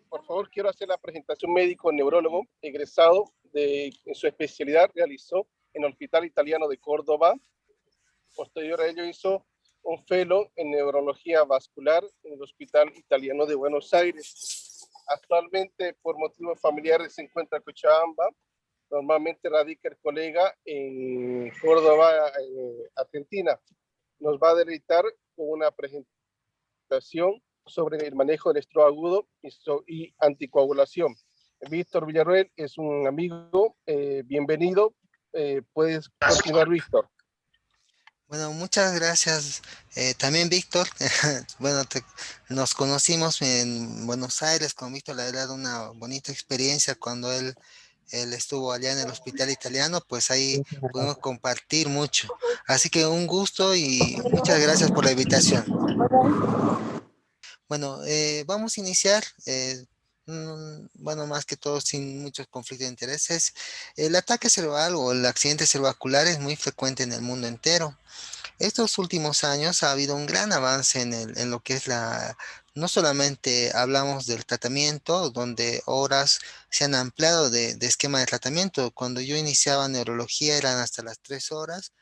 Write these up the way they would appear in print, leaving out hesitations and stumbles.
Por favor, quiero hacer la presentación médico neurólogo, egresado en su especialidad, realizó en el Hospital Italiano de Córdoba. Posterior a ello hizo un fellow en neurología vascular en el Hospital Italiano de Buenos Aires. Actualmente, por motivos familiares, se encuentra en Cochabamba. Normalmente radica el colega en Córdoba, Argentina. Nos va a deleitar con una presentación sobre el manejo del estrés agudo y anticoagulación. Víctor Villarroel es un amigo, bienvenido. Puedes continuar, Víctor. Bueno, muchas gracias. También Víctor, bueno, nos conocimos en Buenos Aires con Víctor, la verdad, una bonita experiencia cuando él estuvo allá en el hospital italiano, pues ahí pudimos compartir mucho. Así que un gusto y muchas gracias por la invitación. Bueno, vamos a iniciar. Bueno, más que todo sin muchos conflictos de intereses. El ataque cerebral o el accidente cerebrovascular es muy frecuente en el mundo entero. Estos últimos años ha habido un gran avance en lo que es no solamente hablamos del tratamiento, donde horas se han ampliado de esquema de tratamiento. Cuando yo iniciaba neurología eran hasta las 3 horas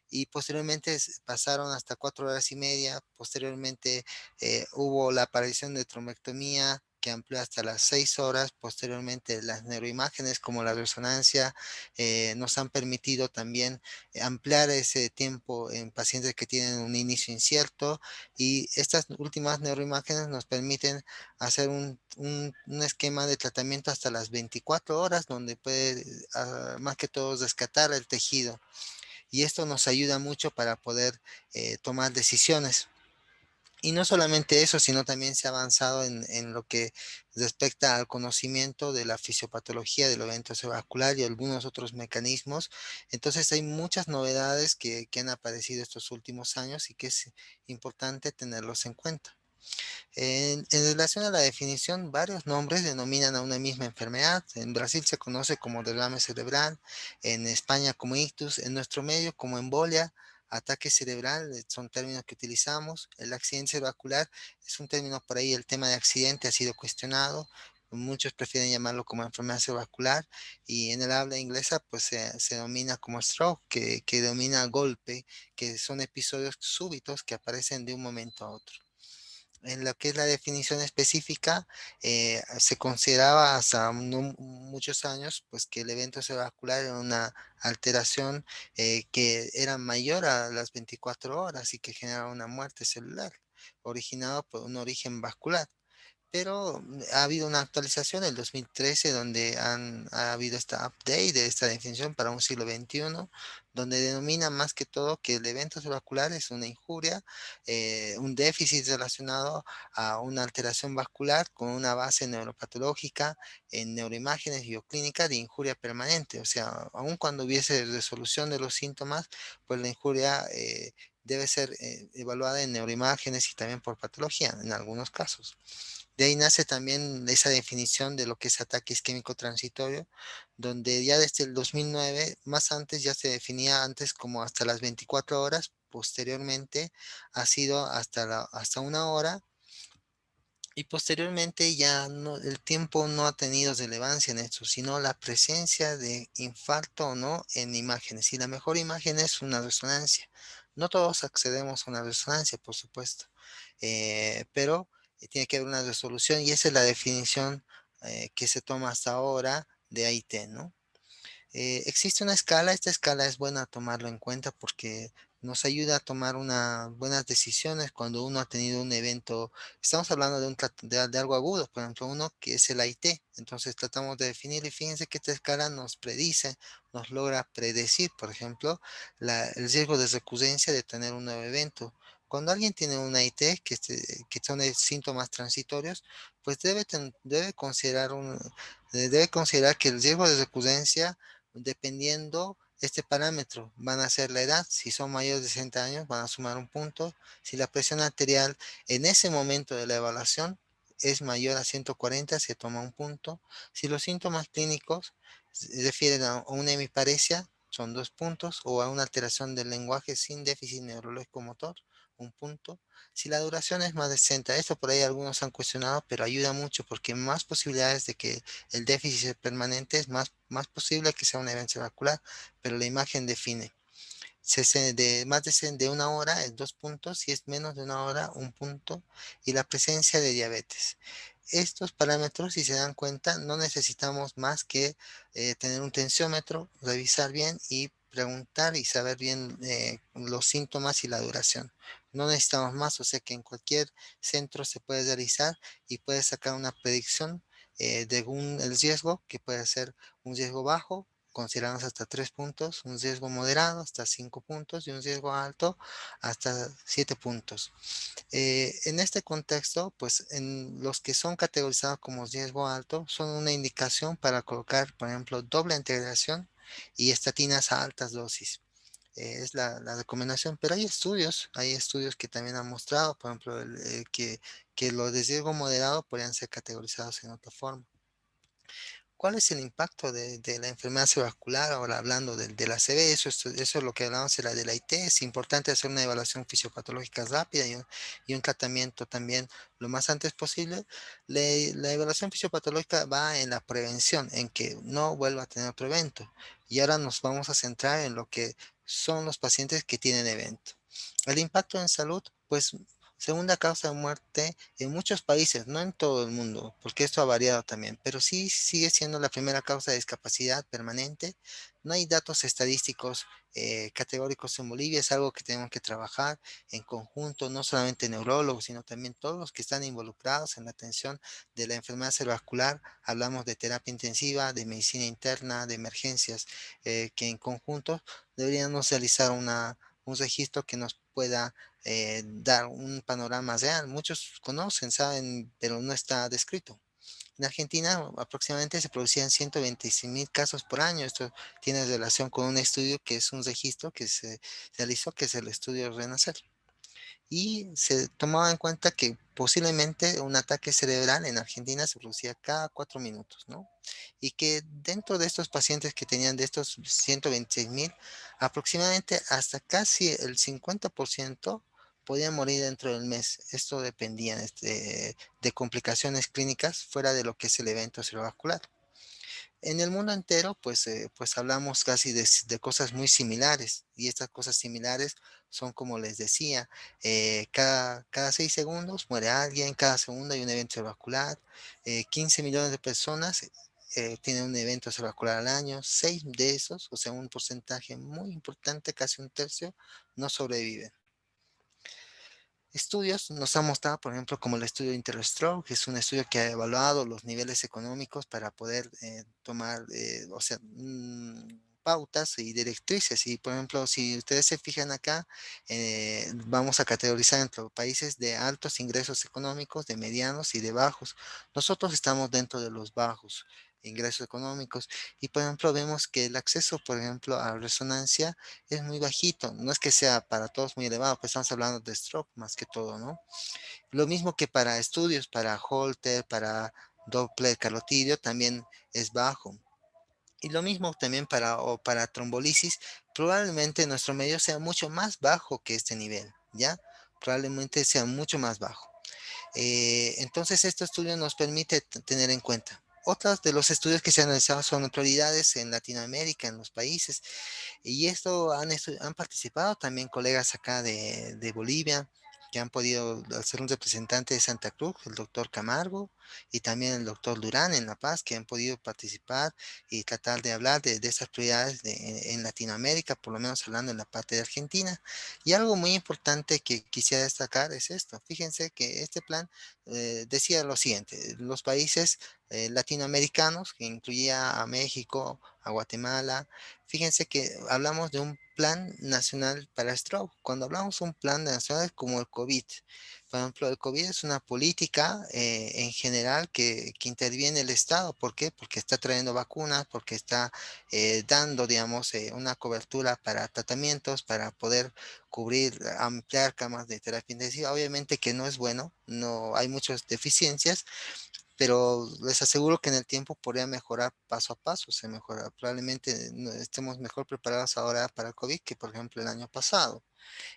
y posteriormente pasaron hasta 4 horas y media. Posteriormente hubo la aparición de trombectomía que amplió hasta las 6 horas. Posteriormente las neuroimágenes como la resonancia nos han permitido también ampliar ese tiempo en pacientes que tienen un inicio incierto y estas últimas neuroimágenes nos permiten hacer un esquema de tratamiento hasta las 24 horas donde puede más que todo rescatar el tejido y esto nos ayuda mucho para poder tomar decisiones. Y no solamente eso, sino también se ha avanzado en lo que respecta al conocimiento de la fisiopatología del evento cerebrovascular y algunos otros mecanismos. Entonces hay muchas novedades que han aparecido estos últimos años y que es importante tenerlos en cuenta. En relación a la definición, varios nombres denominan a una misma enfermedad. En Brasil se conoce como derrame cerebral, en España como ictus, en nuestro medio como embolia, ataque cerebral, son términos que utilizamos. El accidente cerebrovascular es un término por ahí, el tema de accidente ha sido cuestionado. Muchos prefieren llamarlo como enfermedad cerebrovascular y en el habla inglesa pues se denomina como stroke, que domina golpe, que son episodios súbitos que aparecen de un momento a otro. En lo que es la definición específica, se consideraba hasta muchos años pues, que el evento cerebrovascular era una alteración que era mayor a las 24 horas y que generaba una muerte celular, originada por un origen vascular. Pero ha habido una actualización en el 2013 donde ha habido esta update de esta definición para un siglo XXI, donde denomina más que todo que el evento cerebrovascular es una injuria, un déficit relacionado a una alteración vascular con una base neuropatológica en neuroimágenes bioclínicas de injuria permanente. O sea, aun cuando hubiese resolución de los síntomas, pues la injuria debe ser evaluada en neuroimágenes y también por patología en algunos casos. De ahí nace también esa definición de lo que es ataque isquémico transitorio, donde ya desde el 2009, más antes ya se definía antes como hasta las 24 horas, posteriormente ha sido hasta 1 hora y posteriormente ya no, el tiempo no ha tenido relevancia en esto, sino la presencia de infarto o no en imágenes. Y la mejor imagen es una resonancia. No todos accedemos a una resonancia, por supuesto, pero tiene que haber una resolución y esa es la definición que se toma hasta ahora de AIT, ¿no? Existe una escala, esta escala es buena tomarlo en cuenta porque nos ayuda a tomar buenas decisiones cuando uno ha tenido un evento. Estamos hablando de algo agudo, por ejemplo, uno que es el AIT. Entonces tratamos de definir y fíjense que esta escala nos predice, nos logra predecir, por ejemplo, el riesgo de recurrencia de tener un nuevo evento. Cuando alguien tiene un AIT, que son síntomas transitorios, pues debe considerar que el riesgo de recurrencia dependiendo este parámetro, van a ser la edad, si son mayores de 60 años van a sumar un punto, si la presión arterial en ese momento de la evaluación es mayor a 140 se toma un punto, si los síntomas clínicos se refieren a una hemiparesia son 2 puntos o a una alteración del lenguaje sin déficit neurológico motor, un punto. Si la duración es más de 60, esto por ahí algunos han cuestionado, pero ayuda mucho porque más posibilidades de que el déficit sea permanente, es más posible que sea un evento vascular, pero la imagen define. De más de una hora es 2 puntos, si es menos de una hora, un punto, y la presencia de diabetes. Estos parámetros, si se dan cuenta, no necesitamos más que tener un tensiómetro, revisar bien y preguntar y saber bien los síntomas y la duración. No necesitamos más, o sea que en cualquier centro se puede realizar y puede sacar una predicción el riesgo, que puede ser un riesgo bajo, consideramos hasta 3 puntos, un riesgo moderado hasta 5 puntos y un riesgo alto hasta 7 puntos. En este contexto, pues en los que son categorizados como riesgo alto son una indicación para colocar, por ejemplo, doble integración y estatinas a altas dosis. Es la recomendación, pero hay estudios que también han mostrado, por ejemplo, que los de riesgo moderado podrían ser categorizados en otra forma. ¿Cuál es el impacto de la enfermedad cerebrovascular? Ahora hablando de la CB, eso es lo que hablamos de la IT. Es importante hacer una evaluación fisiopatológica rápida y un tratamiento también lo más antes posible. La evaluación fisiopatológica va en la prevención, en que no vuelva a tener otro evento. Y ahora nos vamos a centrar en lo que son los pacientes que tienen evento. El impacto en salud, pues segunda causa de muerte en muchos países, no en todo el mundo, porque esto ha variado también, pero sí sigue siendo la primera causa de discapacidad permanente. No hay datos estadísticos categóricos en Bolivia, es algo que tenemos que trabajar en conjunto, no solamente neurólogos, sino también todos los que están involucrados en la atención de la enfermedad cerebrovascular. Hablamos de terapia intensiva, de medicina interna, de emergencias, que en conjunto deberíamos realizar un registro que nos pueda dar un panorama real. Muchos conocen, saben, pero no está descrito. En Argentina aproximadamente se producían 126.000 casos por año. Esto tiene relación con un estudio que es un registro que se realizó, que es el estudio Renacer. Y se tomaba en cuenta que posiblemente un ataque cerebral en Argentina se producía cada 4 minutos, ¿no? Y que dentro de estos pacientes que tenían de estos 126.000, aproximadamente hasta casi el 50% podían morir dentro del mes. Esto dependía de complicaciones clínicas fuera de lo que es el evento cerebrovascular. En el mundo entero, pues hablamos casi de cosas muy similares y estas cosas similares son como les decía, cada 6 segundos muere alguien, cada segundo hay un evento cerebrovascular, 15 millones de personas tienen un evento cerebrovascular al año, 6 de esos, o sea, un porcentaje muy importante, casi un tercio, no sobreviven. Estudios nos han mostrado, por ejemplo, como el estudio Interstroke, que es un estudio que ha evaluado los niveles económicos para poder tomar, o sea, pautas y directrices. Y, por ejemplo, si ustedes se fijan acá, vamos a categorizar entre países de altos ingresos económicos, de medianos y de bajos. Nosotros estamos dentro de los bajos ingresos económicos y, por ejemplo, vemos que el acceso, por ejemplo, a resonancia es muy bajito, no es que sea para todos muy elevado, pues estamos hablando de stroke más que todo, ¿no? Lo mismo que para estudios, para Holter, para Doppler carotidio, también es bajo. Y lo mismo también para trombolisis, probablemente nuestro medio sea mucho más bajo que este nivel, ¿ya? Probablemente sea mucho más bajo. Entonces, este estudio nos permite tener en cuenta. Otros de los estudios que se han realizado son prioridades en Latinoamérica, en los países, y esto han participado también colegas acá de Bolivia, que han podido ser un representante de Santa Cruz, el doctor Camargo, y también el doctor Durán en La Paz, que han podido participar y tratar de hablar de esas prioridades en Latinoamérica, por lo menos hablando en la parte de Argentina. Y algo muy importante que quisiera destacar es esto. Fíjense que este plan decía lo siguiente, los países latinoamericanos, que incluía a México, a Guatemala. Fíjense que hablamos de un plan nacional para stroke. Cuando hablamos de un plan nacional como el COVID, por ejemplo, el COVID es una política en general que interviene el Estado. ¿Por qué? Porque está trayendo vacunas, porque está dando, digamos, una cobertura para tratamientos, para poder cubrir, ampliar camas de terapia intensiva. Obviamente que no es bueno, no hay muchas deficiencias, pero les aseguro que en el tiempo podría mejorar paso a paso, se mejora. Probablemente estemos mejor preparados ahora para el COVID que, por ejemplo, el año pasado.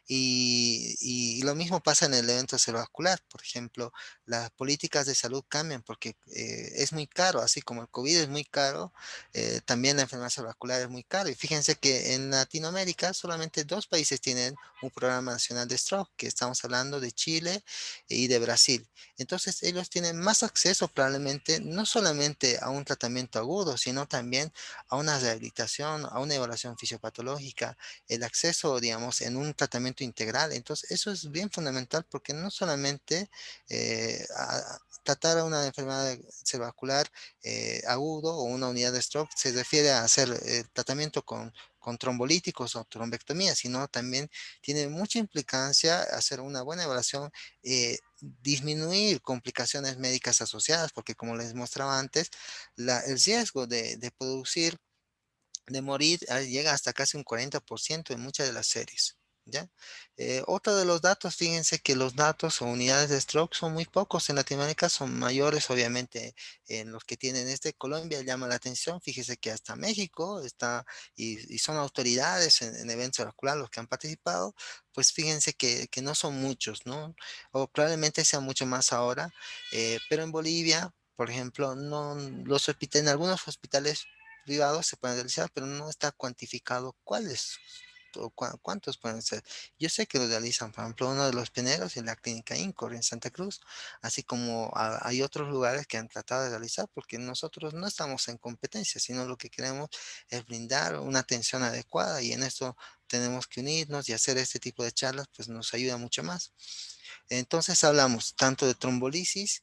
Y lo mismo pasa en el evento cerebrovascular. Por ejemplo, las políticas de salud cambian porque es muy caro, así como el COVID es muy caro, también la enfermedad cerebrovascular es muy caro. Y fíjense que en Latinoamérica solamente dos países tienen un programa nacional de stroke, que estamos hablando de Chile y de Brasil. Entonces ellos tienen más acceso probablemente no solamente a un tratamiento agudo, sino también a una rehabilitación, a una evaluación fisiopatológica, el acceso, digamos, en un tratamiento integral. Entonces, eso es bien fundamental porque no solamente tratar a una enfermedad cerebrovascular agudo o una unidad de stroke se refiere a hacer tratamiento con trombolíticos o trombectomía, sino también tiene mucha implicancia hacer una buena evaluación, disminuir complicaciones médicas asociadas, porque como les mostraba antes, el riesgo de producir de morir llega hasta casi un 40% en muchas de las series. ¿Ya? Otro de los datos, fíjense que los datos o unidades de stroke son muy pocos en Latinoamérica, son mayores obviamente en los que tienen Colombia llama la atención, fíjese que hasta México está y son autoridades en eventos vasculares los que han participado, pues fíjense que no son muchos, ¿no? O probablemente sea mucho más ahora, pero en Bolivia, por ejemplo, no, en algunos hospitales privados se pueden realizar, pero no está cuantificado cuáles o cuántos pueden ser. Yo sé que lo realizan, por ejemplo, uno de los pioneros en la clínica INCOR en Santa Cruz, así como hay otros lugares que han tratado de realizar, porque nosotros no estamos en competencia, sino lo que queremos es brindar una atención adecuada y en esto tenemos que unirnos y hacer este tipo de charlas, pues nos ayuda mucho más. Entonces hablamos tanto de trombolisis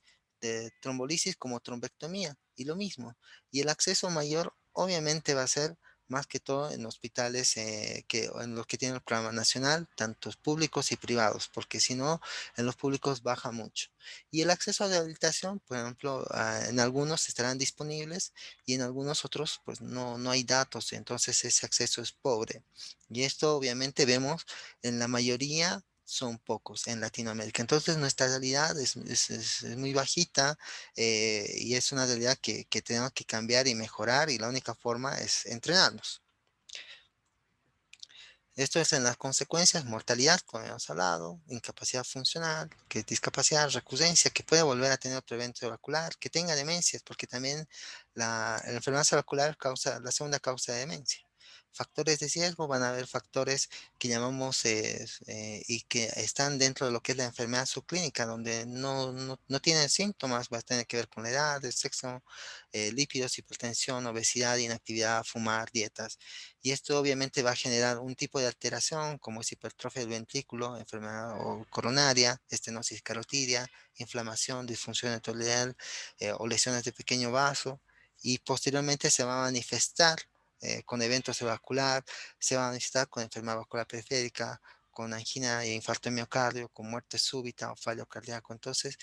como trombectomía y lo mismo. Y el acceso mayor obviamente va a ser más que todo en hospitales en los que tienen el programa nacional, tanto públicos y privados, porque si no, en los públicos baja mucho. Y el acceso a rehabilitación, por ejemplo, en algunos estarán disponibles y en algunos otros pues no hay datos, entonces ese acceso es pobre. Y esto obviamente vemos en la mayoría son pocos en Latinoamérica. Entonces nuestra realidad es muy bajita, y es una realidad que tenemos que cambiar y mejorar y la única forma es entrenarnos. Esto es en las consecuencias, mortalidad, como hemos hablado, incapacidad funcional, que es discapacidad, recurrencia, que puede volver a tener otro evento cerebrovascular, que tenga demencias, porque también la enfermedad cerebrovascular causa la segunda causa de demencia. Factores de riesgo, van a haber factores que llamamos y que están dentro de lo que es la enfermedad subclínica, donde no tienen síntomas, va a tener que ver con la edad, el sexo, lípidos, hipertensión, obesidad, inactividad, fumar, dietas. Y esto obviamente va a generar un tipo de alteración como es hipertrofia del ventrículo, enfermedad coronaria, estenosis carotidia, inflamación, disfunción endotelial, o lesiones de pequeño vaso. Y posteriormente se va a manifestar con eventos cerebrovascular, se va a manifestar con enfermedad vascular periférica, con angina e infarto de miocardio, con muerte súbita o fallo cardíaco. Entonces,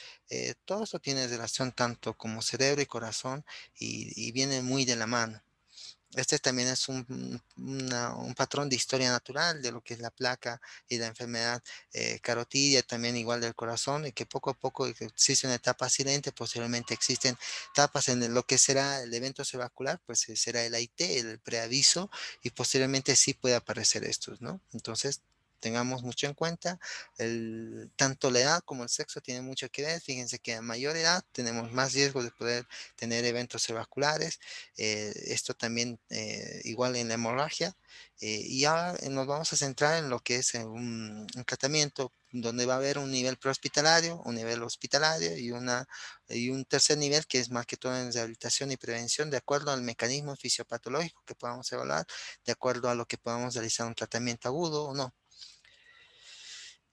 todo esto tiene relación tanto como cerebro y corazón y viene muy de la mano. Este también es un patrón de historia natural de lo que es la placa y la enfermedad carotidia, también igual del corazón, y que poco a poco existe una etapa silente, posteriormente existen etapas en lo que será el evento cerebrovascular, pues será el AIT, el preaviso, y posteriormente sí puede aparecer estos, ¿no? Entonces, tengamos mucho en cuenta, tanto la edad como el sexo tienen mucho que ver. Fíjense que a mayor edad tenemos más riesgo de poder tener eventos cerebrovasculares, esto también igual en la hemorragia, y ahora nos vamos a centrar en lo que es un tratamiento donde va a haber un nivel prehospitalario, un nivel hospitalario y un tercer nivel que es más que todo en rehabilitación y prevención de acuerdo al mecanismo fisiopatológico que podamos evaluar, de acuerdo a lo que podamos realizar un tratamiento agudo o no.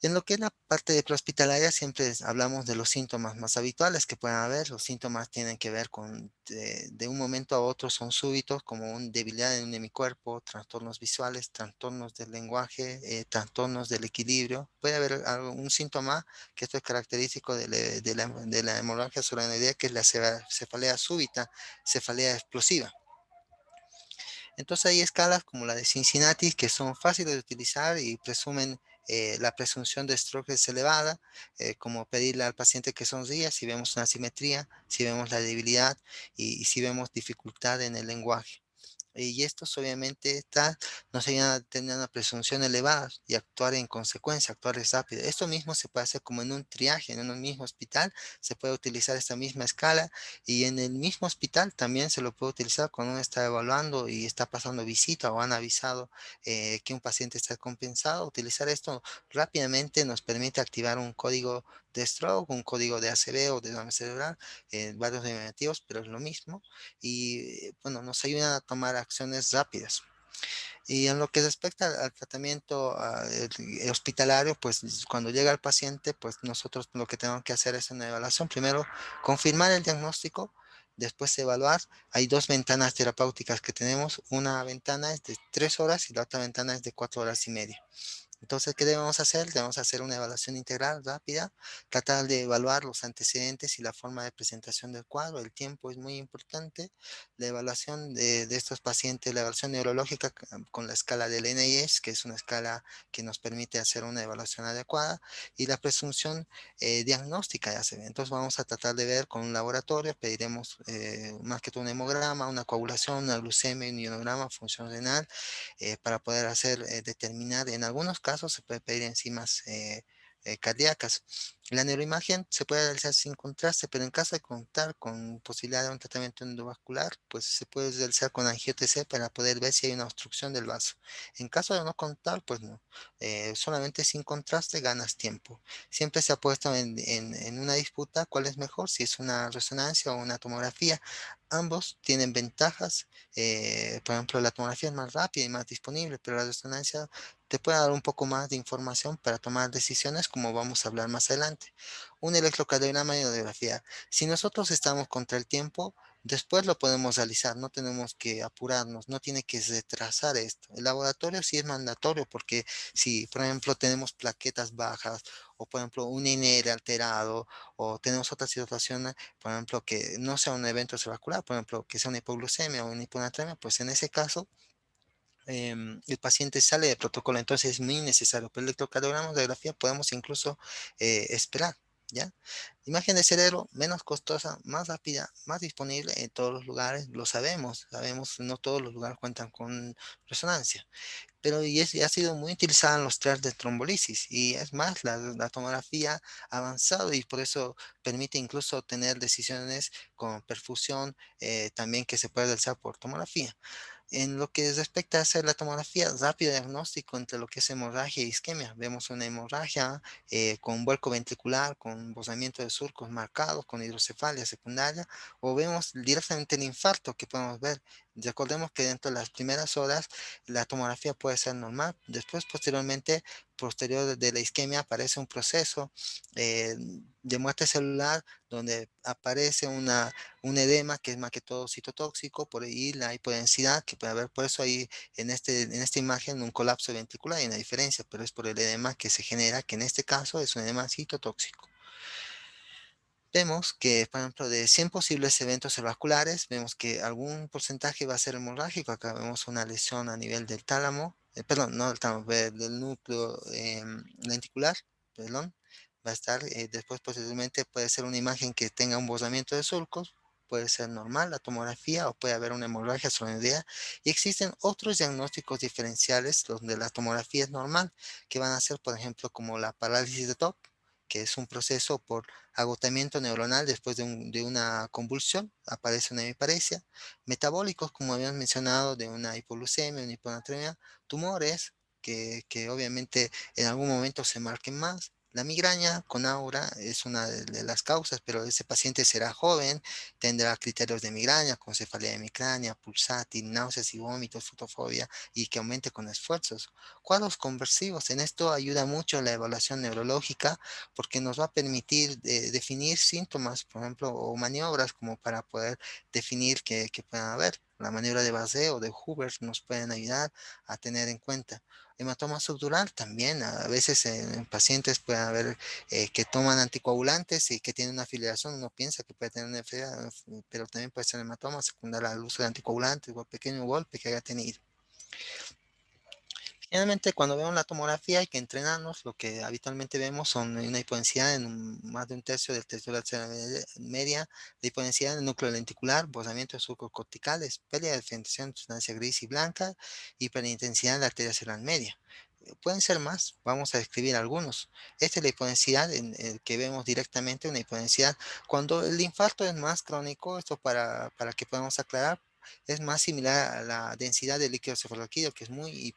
En lo que es la parte de prehospitalaria, siempre hablamos de los síntomas más habituales que pueden haber. Los síntomas tienen que ver con, de un momento a otro, son súbitos, como una debilidad en mi cuerpo, trastornos visuales, trastornos del lenguaje, trastornos del equilibrio. Puede haber un síntoma que esto es característico de la hemorragia subaracnoidea, que es la cefalea súbita, cefalea explosiva. Entonces hay escalas como la de Cincinnati que son fáciles de utilizar y presumen la presunción de stroke es elevada, como pedirle al paciente que sonría si vemos una simetría, si vemos la debilidad y si vemos dificultad en el lenguaje. Y estos obviamente nos ayudan a tener una presunción elevada y actuar en consecuencia, actuar rápido. Esto mismo se puede hacer como en un triaje, en un mismo hospital, se puede utilizar esta misma escala y en el mismo hospital también se lo puede utilizar cuando uno está evaluando y está pasando visita o han avisado que un paciente está compensado. Utilizar esto rápidamente nos permite activar un código de stroke, un código de ACV o de derrame cerebral, varios negativos, pero es lo mismo y bueno, nos ayudan a tomar acciones rápidas. Y en lo que respecta al tratamiento hospitalario, pues cuando llega el paciente, pues nosotros lo que tenemos que hacer es una evaluación. Primero, confirmar el diagnóstico, después evaluar. Hay dos ventanas terapéuticas que tenemos. Una ventana es de 3 horas y la otra ventana es de 4 horas y media. Entonces, ¿qué debemos hacer? Debemos hacer una evaluación integral rápida, tratar de evaluar los antecedentes y la forma de presentación del cuadro. El tiempo es muy importante. La evaluación de estos pacientes, la evaluación neurológica con la escala del NIS, que es una escala que nos permite hacer una evaluación adecuada, y la presunción diagnóstica ya se ve. Entonces, vamos a tratar de ver con un laboratorio, pediremos más que todo un hemograma, una coagulación, una glucemia, un ionograma, función renal para poder hacer determinar, en algunos casos se puede pedir enzimas cardíacas. La neuroimagen se puede realizar sin contraste, pero en caso de contar con posibilidad de un tratamiento endovascular, pues se puede realizar con angio-TC para poder ver si hay una obstrucción del vaso. En caso de no contar, pues no. Solamente sin contraste ganas tiempo. Siempre se ha puesto en una disputa cuál es mejor, si es una resonancia o una tomografía. Ambos tienen ventajas. Por ejemplo, la tomografía es más rápida y más disponible, pero la resonancia te puede dar un poco más de información para tomar decisiones, como vamos a hablar más adelante. Un electrocardiograma y radiografía. Si nosotros estamos contra el tiempo, después lo podemos realizar, no tenemos que apurarnos, no tiene que retrasar esto. El laboratorio sí es mandatorio porque si, por ejemplo, tenemos plaquetas bajas o, por ejemplo, un INR alterado o tenemos otra situación, por ejemplo, que no sea un evento cerebrovascular, por ejemplo, que sea una hipoglucemia o una hiponatremia, pues en ese caso el paciente sale de protocolo, entonces es muy necesario. Pero el electrocardiograma de radiografía podemos incluso esperar, ¿ya? Imagen de cerebro menos costosa, más rápida, más disponible en todos los lugares, lo sabemos, no todos los lugares cuentan con resonancia, pero y ha sido muy utilizada en los test de trombolisis y es más, la tomografía ha avanzado y por eso permite incluso tener decisiones con perfusión también que se puede realizar por tomografía. En lo que respecta a hacer la tomografía, rápido diagnóstico entre lo que es hemorragia y isquemia. Vemos una hemorragia con vuelco ventricular, con bosamiento de surcos marcados, con hidrocefalia secundaria, o vemos directamente el infarto que podemos ver. Recordemos que dentro de las primeras horas la tomografía puede ser normal. Después, posteriormente, posterior de la isquemia, aparece un proceso eh, de muerte celular donde aparece un edema que es más que todo citotóxico, por ahí la hipodensidad que puede haber, por eso ahí en esta imagen un colapso ventricular hay una diferencia, pero es por el edema que se genera, que en este caso es un edema citotóxico. Vemos que, por ejemplo, de 100 posibles eventos cerebrovasculares, vemos que algún porcentaje va a ser hemorrágico. Acá vemos una lesión a nivel del tálamo, perdón, no del tálamo, del núcleo lenticular, perdón, va a estar. Después, posteriormente, puede ser una imagen que tenga un bosamiento de surcos, puede ser normal la tomografía o puede haber una hemorragia solenoidea. Y existen otros diagnósticos diferenciales donde la tomografía es normal, que van a ser, por ejemplo, como la parálisis de TOP, que es un proceso por agotamiento neuronal después de una convulsión, aparece una hemiparesia, metabólicos, como habíamos mencionado, de una hipoglucemia, una hiponatremia, tumores, que obviamente en algún momento se marquen más. La migraña con aura es una de las causas, pero ese paciente será joven, tendrá criterios de migraña, con cefalea de migraña, pulsátil, náuseas y vómitos, fotofobia y que aumente con esfuerzos. Cuadros conversivos, en esto ayuda mucho la evaluación neurológica porque nos va a permitir definir síntomas, por ejemplo, o maniobras como para poder definir que puedan haber. La maniobra de Basset o de Hoover nos pueden ayudar a tener en cuenta. Hematoma subdural también, a veces en pacientes puede haber que toman anticoagulantes y que tienen una filiación, uno piensa que puede tener una enfermedad, pero también puede ser hematoma secundaria al uso de anticoagulantes o pequeño golpe que haya tenido. Generalmente cuando vemos la tomografía hay que entrenarnos, lo que habitualmente vemos son una hipodensidad en más de un tercio del tercio de la arteria media, la hipodensidad en el núcleo lenticular, bosamiento de surcos corticales, pérdida de diferenciación de sustancia gris y blanca, hiperintensidad en la arteria cerebral media. Pueden ser más, vamos a describir algunos. Esta es la hipodensidad en el que vemos directamente una hipodensidad. Cuando el infarto es más crónico, esto para que podamos aclarar, es más similar a la densidad de líquido cefalorraquídeo, que es muy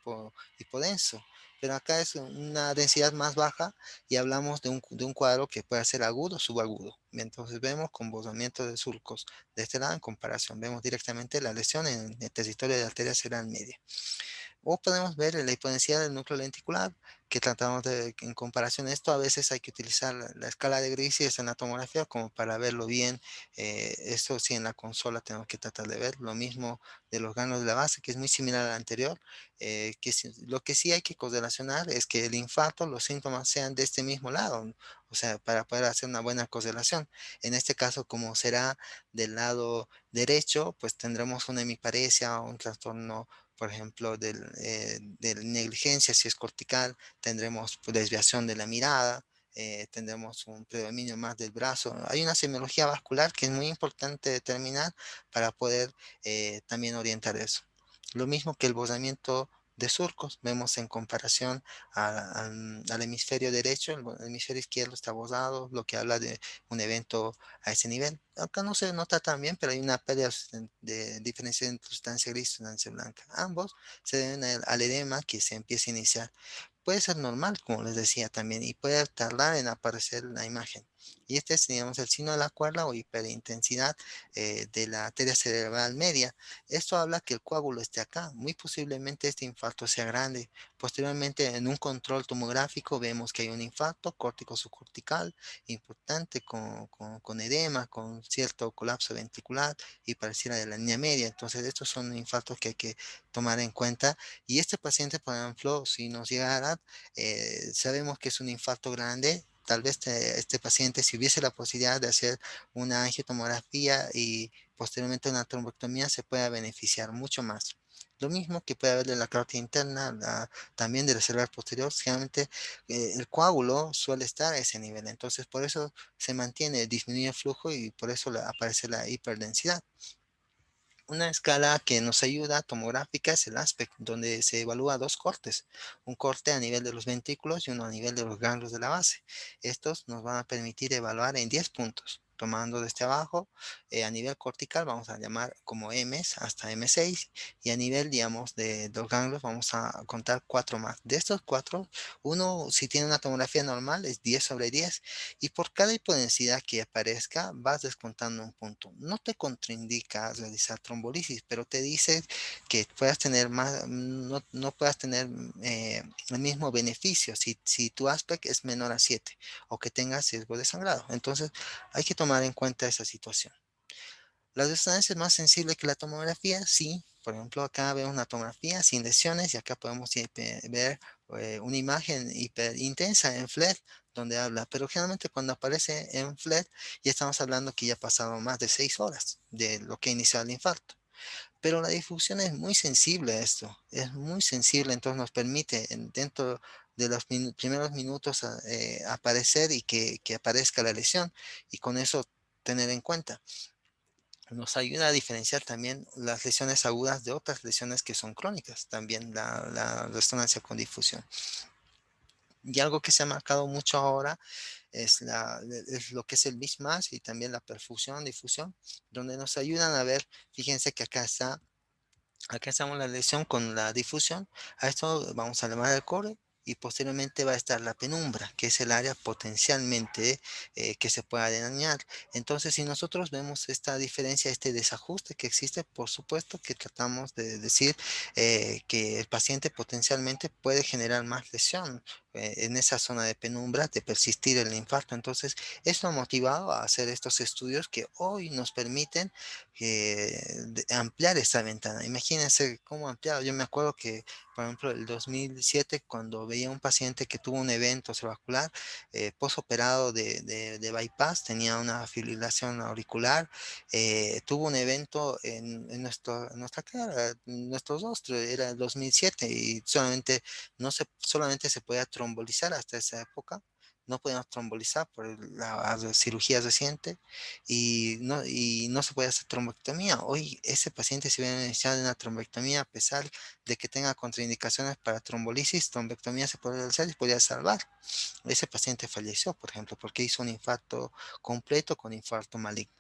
hipodenso, pero acá es una densidad más baja y hablamos de un cuadro que puede ser agudo o subagudo. Entonces vemos con bosamiento de surcos de este lado en comparación, vemos directamente la lesión en el territorio de la arteria cerebral media. O podemos ver la hipodensidad del núcleo lenticular, que tratamos de, en comparación a esto, a veces hay que utilizar la escala de grises en la tomografía como para verlo bien. Esto sí en la consola tenemos que tratar de ver. Lo mismo de los ganglios de la base, que es muy similar al anterior. Lo que sí hay que correlacionar es que el infarto, los síntomas sean de este mismo lado, o sea, para poder hacer una buena correlación. En este caso, como será del lado derecho, pues tendremos una hemiparesia o un trastorno, por ejemplo, de negligencia, si es cortical, tendremos pues, desviación de la mirada, tendremos un predominio más del brazo. Hay una semiología vascular que es muy importante determinar para poder también orientar eso. Lo mismo que el bosamiento de surcos, vemos en comparación al hemisferio derecho, el hemisferio izquierdo está bosado, lo que habla de un evento a ese nivel. Acá no se nota tan bien, pero hay una pérdida de diferencia entre sustancia gris y sustancia blanca. Ambos se deben al edema que se empieza a iniciar. Puede ser normal, como les decía también, y puede tardar en aparecer la imagen. Y este es, digamos, el signo de la cuerda o hiperintensidad de la arteria cerebral media. Esto habla que el coágulo esté acá. Muy posiblemente este infarto sea grande. Posteriormente, en un control tomográfico, vemos que hay un infarto córtico subcortical importante con edema, con cierto colapso ventricular y pareciera de la línea media. Entonces, estos son infartos que hay que tomar en cuenta. Y este paciente, por ejemplo, si nos llega a dar, sabemos que es un infarto grande. Tal vez este paciente, si hubiese la posibilidad de hacer una angiotomografía y posteriormente una trombectomía, se pueda beneficiar mucho más. Lo mismo que puede haber de la carótida interna, también de la cerebral posterior, generalmente el coágulo suele estar a ese nivel, entonces por eso se mantiene, disminuye el flujo y por eso aparece la hiperdensidad. Una escala que nos ayuda tomográfica es el ASPECT, donde se evalúa dos cortes, un corte a nivel de los ventrículos y uno a nivel de los ganglios de la base. Estos nos van a permitir evaluar en 10 puntos, tomando desde abajo, a nivel cortical vamos a llamar como M's hasta M6 y a nivel, digamos, de los ganglios vamos a contar 4 más. De estos 4, uno si tiene una tomografía normal es 10 sobre 10 y por cada hipodensidad que aparezca vas descontando un punto. No te contraindica realizar trombolisis, pero te dice que puedas tener más, no puedas tener el mismo beneficio si tu aspect es menor a 7 o que tengas riesgo de sangrado. Entonces hay que tomar en cuenta esa situación. La resonancia es más sensible que la tomografía, sí. Por ejemplo, acá vemos una tomografía sin lesiones y acá podemos ver una imagen hiper intensa en FLED donde habla, pero generalmente cuando aparece en FLED ya estamos hablando que ya ha pasado más de 6 horas de lo que inició el infarto. Pero la difusión es muy sensible a esto, es muy sensible, entonces nos permite dentro de los primeros minutos aparecer y que aparezca la lesión y con eso tener en cuenta. Nos ayuda a diferenciar también las lesiones agudas de otras lesiones que son crónicas, también la resonancia con difusión. Y algo que se ha marcado mucho ahora es lo que es el mismatch y también la perfusión, difusión, donde nos ayudan a ver, fíjense que acá estamos la lesión con la difusión, a esto vamos a llamar el core y posteriormente va a estar la penumbra, que es el área potencialmente que se pueda dañar. Entonces, si nosotros vemos esta diferencia, este desajuste que existe, por supuesto que tratamos de decir que el paciente potencialmente puede generar más lesión en esa zona de penumbra, de persistir el infarto. Entonces, esto ha motivado a hacer estos estudios que hoy nos permiten ampliar esta ventana. Imagínense cómo ampliar. Yo me acuerdo que, por ejemplo, el 2007, cuando veía un paciente que tuvo un evento cerebrovascular postoperado de bypass, tenía una fibrilación auricular, tuvo un evento en nuestra cara, en nuestros rostros, era el 2007 y solamente se podía trombolizar hasta esa época. No podíamos trombolizar por la cirugía reciente y no se puede hacer trombectomía. Hoy ese paciente se hubiera iniciado una trombectomía a pesar de que tenga contraindicaciones para trombolisis, trombectomía se podría hacer y podría salvar. Ese paciente falleció, por ejemplo, porque hizo un infarto completo con infarto maligno.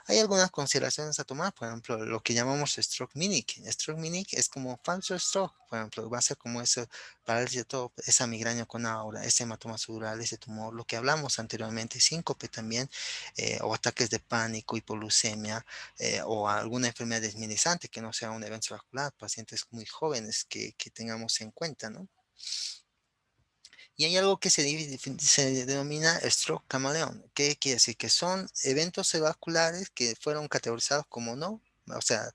Hay algunas consideraciones a tomar, por ejemplo, lo que llamamos stroke mimic. Stroke mimic es como falso stroke, por ejemplo, va a ser como ese parálisis de todo, esa migraña con aura, ese hematoma subdural, ese tumor, lo que hablamos anteriormente, síncope también, o ataques de pánico, hipoglucemia, o alguna enfermedad desminizante que no sea un evento vascular, pacientes muy jóvenes que tengamos en cuenta, ¿no? Y hay algo que se denomina stroke camaleón. ¿Qué quiere decir? Que son eventos cerebrovasculares que fueron categorizados como no, o sea,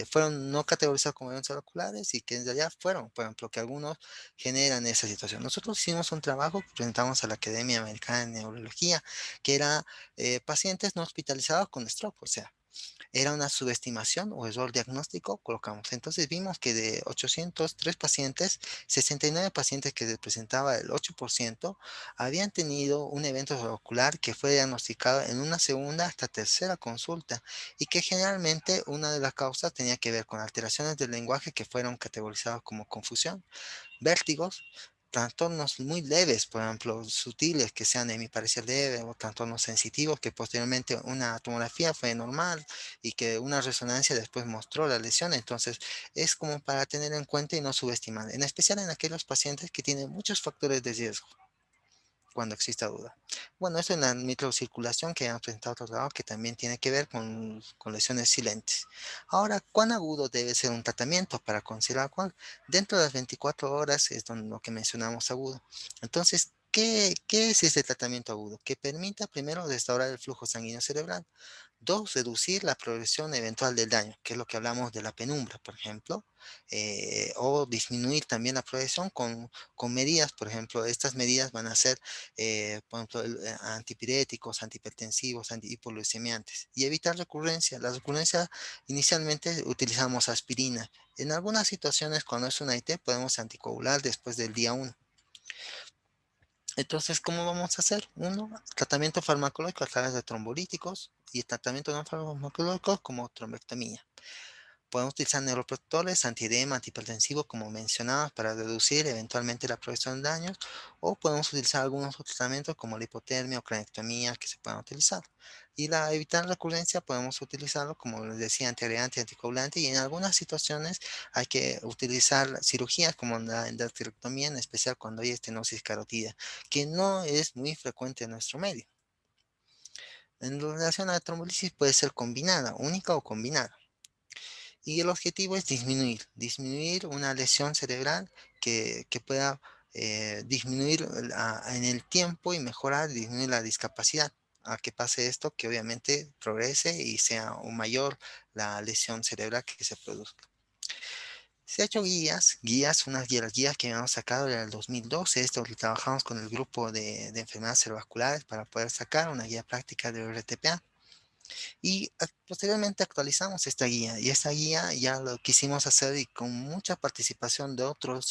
fueron no categorizados como eventos cerebrovasculares y que en realidad fueron, por ejemplo, que algunos generan esa situación. Nosotros hicimos un trabajo que presentamos a la Academia Americana de Neurología, que era pacientes no hospitalizados con stroke, o sea, era una subestimación o error diagnóstico, colocamos. Entonces vimos que de 803 pacientes, 69 pacientes que representaba el 8%, habían tenido un evento ocular que fue diagnosticado en una segunda hasta tercera consulta y que generalmente una de las causas tenía que ver con alteraciones del lenguaje que fueron categorizados como confusión, vértigos, trastornos muy leves, por ejemplo, sutiles que sean de mi parecer leve, o trastornos sensitivos que posteriormente una tomografía fue normal y que una resonancia después mostró la lesión. Entonces, es como para tener en cuenta y no subestimar, en especial en aquellos pacientes que tienen muchos factores de riesgo cuando exista duda. Bueno, eso en la microcirculación que han presentado otros lados que también tiene que ver con lesiones silentes. Ahora, ¿cuán agudo debe ser un tratamiento para considerar cuál? Dentro de las 24 horas es lo que mencionamos agudo. Entonces, ¿qué es este tratamiento agudo? Que permita primero restaurar el flujo sanguíneo cerebral. Dos, reducir la progresión eventual del daño, que es lo que hablamos de la penumbra, por ejemplo, o disminuir también la progresión con medidas, por ejemplo, estas medidas van a ser, por ejemplo, antipiréticos, antihipertensivos, antihipoglucemiantes, y evitar recurrencia. La recurrencia, inicialmente utilizamos aspirina. En algunas situaciones, cuando es una IT, podemos anticoagular después del día 1. Entonces, ¿cómo vamos a hacer? Uno, tratamiento farmacológico a través de trombolíticos y tratamiento no farmacológico como trombectomía. Podemos utilizar neuroprotectores, antiedema, antihipertensivos, como mencionaba, para reducir eventualmente la progresión de daños, o podemos utilizar algunos otros tratamientos como la hipotermia o cranectomía que se puedan utilizar. Y la evitar recurrencia podemos utilizarlo, como les decía, antiagregante, anticoagulante, y en algunas situaciones hay que utilizar cirugías como la endarterectomía, en especial cuando hay estenosis carótida, que no es muy frecuente en nuestro medio. En relación a la trombolisis puede ser combinada, única o combinada. Y el objetivo es disminuir una lesión cerebral que pueda disminuir en el tiempo y mejorar, disminuir la discapacidad. A que pase esto, que obviamente progrese y sea aún mayor la lesión cerebral que se produzca. Se ha hecho unas guías que habíamos sacado en el 2012. Esto lo trabajamos con el grupo de enfermedades cerebrovasculares para poder sacar una guía práctica de RTPA. Y posteriormente actualizamos esta guía y esta guía ya lo quisimos hacer y con mucha participación de otras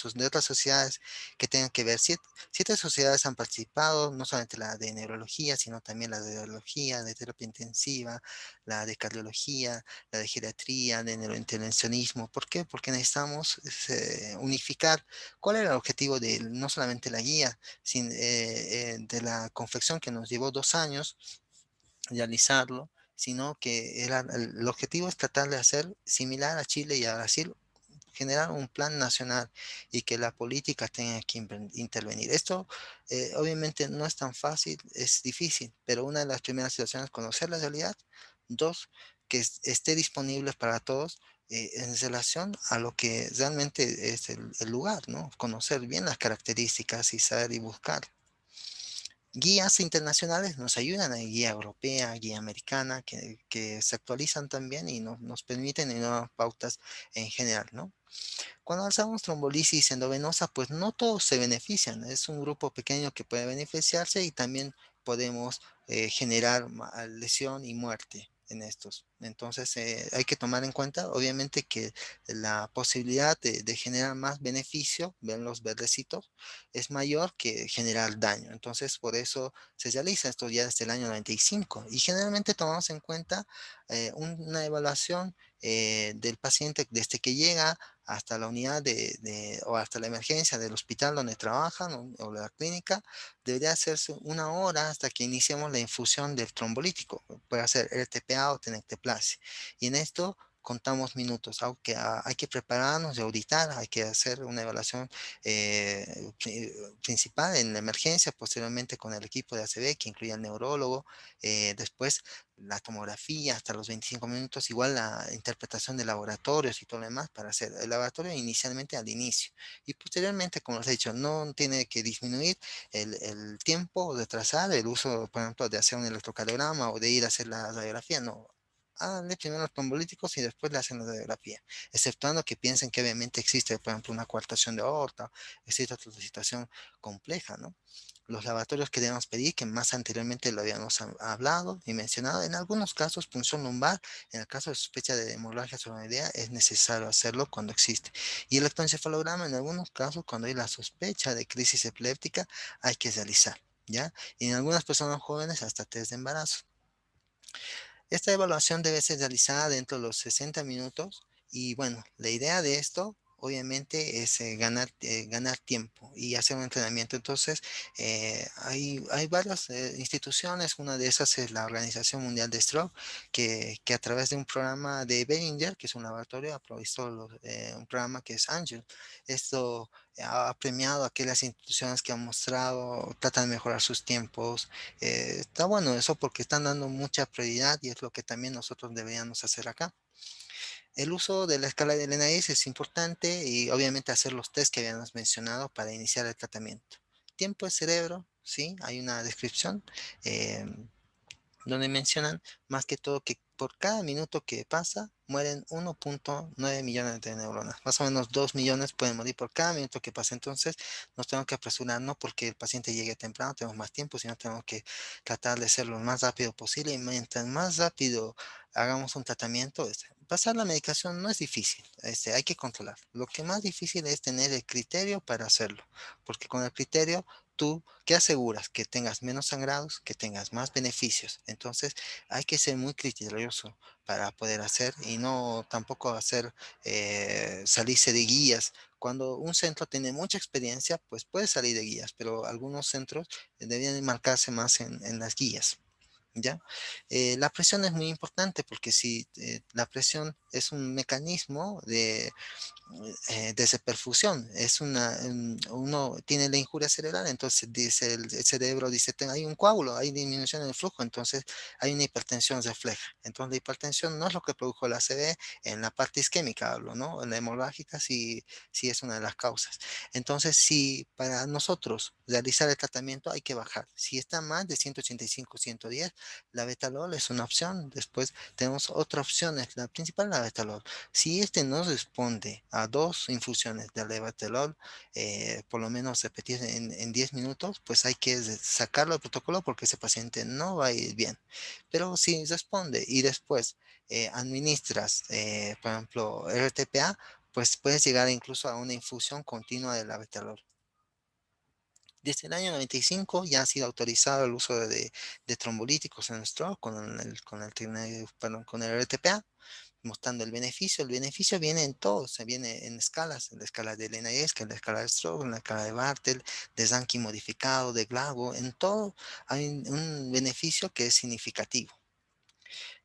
sociedades que tengan que ver. Siete sociedades han participado, no solamente la de neurología, sino también la de radiología, de terapia intensiva, la de cardiología, la de geriatría, de neurointervencionismo. ¿Por qué? Porque necesitamos unificar cuál era el objetivo de no solamente la guía, sino de la confección que nos llevó 2 años realizarlo, sino que el objetivo es tratar de hacer similar a Chile y a Brasil, generar un plan nacional y que la política tenga que intervenir. Esto obviamente no es tan fácil, es difícil, pero una de las primeras situaciones es conocer la realidad. Dos, que esté disponible para todos. en relación a lo que realmente es el lugar, ¿no? Conocer bien las características y saber y buscar. Guías internacionales nos ayudan, hay guía europea, guía americana, que se actualizan también y nos permiten nuevas pautas en general, ¿no? Cuando alzamos trombolisis endovenosa, pues no todos se benefician. Es un grupo pequeño que puede beneficiarse y también podemos generar lesión y muerte en estos. Entonces hay que tomar en cuenta, obviamente, que la posibilidad de generar más beneficio, ven los verdecitos, es mayor que generar daño. Entonces por eso se realiza esto ya desde el año 95 y generalmente tomamos en cuenta una evaluación del paciente desde que llega hasta la unidad o hasta la emergencia del hospital donde trabajan o la clínica, debería hacerse una hora hasta que iniciemos la infusión del trombolítico. Puede ser RTPA o tenecteplase. Y en esto contamos minutos, aunque hay que prepararnos y auditar, hay que hacer una evaluación principal en la emergencia, posteriormente con el equipo de ACB que incluye al neurólogo, después la tomografía hasta los 25 minutos, igual la interpretación de laboratorios y todo lo demás para hacer el laboratorio inicialmente al inicio. Y posteriormente, como les he dicho, no tiene que disminuir el tiempo o retrasar el uso, por ejemplo, de hacer un electrocardiograma o de ir a hacer la radiografía, no. Háganle primero los trombolíticos y después le hacen la radiografía, exceptuando que piensen que obviamente existe, por ejemplo, una coartación de aorta, existe otra situación compleja, ¿no? Los laboratorios que debemos pedir, que más anteriormente lo habíamos hablado y mencionado, en algunos casos punción lumbar, en el caso de sospecha de hemorragia idea es necesario hacerlo cuando existe. Y el electroencefalograma, en algunos casos, cuando hay la sospecha de crisis epiléptica, hay que realizar, ¿ya? Y en algunas personas jóvenes hasta test de embarazo. Esta evaluación debe ser realizada dentro de los 60 minutos y bueno, la idea de esto obviamente es ganar tiempo y hacer un entrenamiento. Entonces, hay varias instituciones, una de esas es la Organización Mundial de Stroke, que a través de un programa de Behringer, que es un laboratorio, ha provisto un programa que es Angel. Esto ha premiado a aquellas instituciones que han mostrado, tratan de mejorar sus tiempos, está bueno eso porque están dando mucha prioridad y es lo que también nosotros deberíamos hacer acá. El uso de la escala de NIS es importante y obviamente hacer los test que habíamos mencionado para iniciar el tratamiento. Tiempo de cerebro, sí, hay una descripción. eh, donde mencionan más que todo que por cada minuto que pasa mueren 1.9 millones de neuronas. Más o menos 2 millones pueden morir por cada minuto que pasa. Entonces nos tenemos que apresurar, no porque el paciente llegue temprano, tenemos más tiempo, sino tenemos que tratar de hacerlo lo más rápido posible. Y mientras más rápido hagamos un tratamiento, pasar la medicación no es difícil, hay que controlar. Lo que más difícil es tener el criterio para hacerlo, porque con el criterio tú ¿qué aseguras? Que tengas menos sangrados, que tengas más beneficios. Entonces hay que ser muy criterioso para poder hacer y no tampoco hacer salirse de guías. Cuando un centro tiene mucha experiencia, pues puede salir de guías, pero algunos centros deberían marcarse más en las guías. ¿Ya? La presión es muy importante porque si la presión es un mecanismo de perfusión. Uno tiene la injuria cerebral, entonces dice el cerebro dice, hay un coágulo, hay disminución en el flujo, entonces hay una hipertensión refleja. Entonces la hipertensión no es lo que produjo la ACV en la parte isquémica, hablo, ¿no? En la hemorrágica sí es una de las causas. Entonces, si para nosotros realizar el tratamiento hay que bajar. Si está más de 185, 110, la betalol es una opción. Después tenemos otra opción, es la principal, la betalol. Si este no responde a 2 infusiones de levotiroxestrel, por lo menos repetir en 10 minutos, pues hay que sacarlo del protocolo porque ese paciente no va a ir bien. Pero si responde y después administras, por ejemplo, RTPA, pues puedes llegar incluso a una infusión continua de labetalol. Desde el año 95 ya ha sido autorizado el uso de trombolíticos en stroke perdón, con el RTPA, mostrando el beneficio. El beneficio viene en todo, se viene en escalas, en la escala de Linnaeus, que es la escala de Stroke, en la escala de Bartel, de Sankey modificado, de Glago, en todo hay un beneficio que es significativo.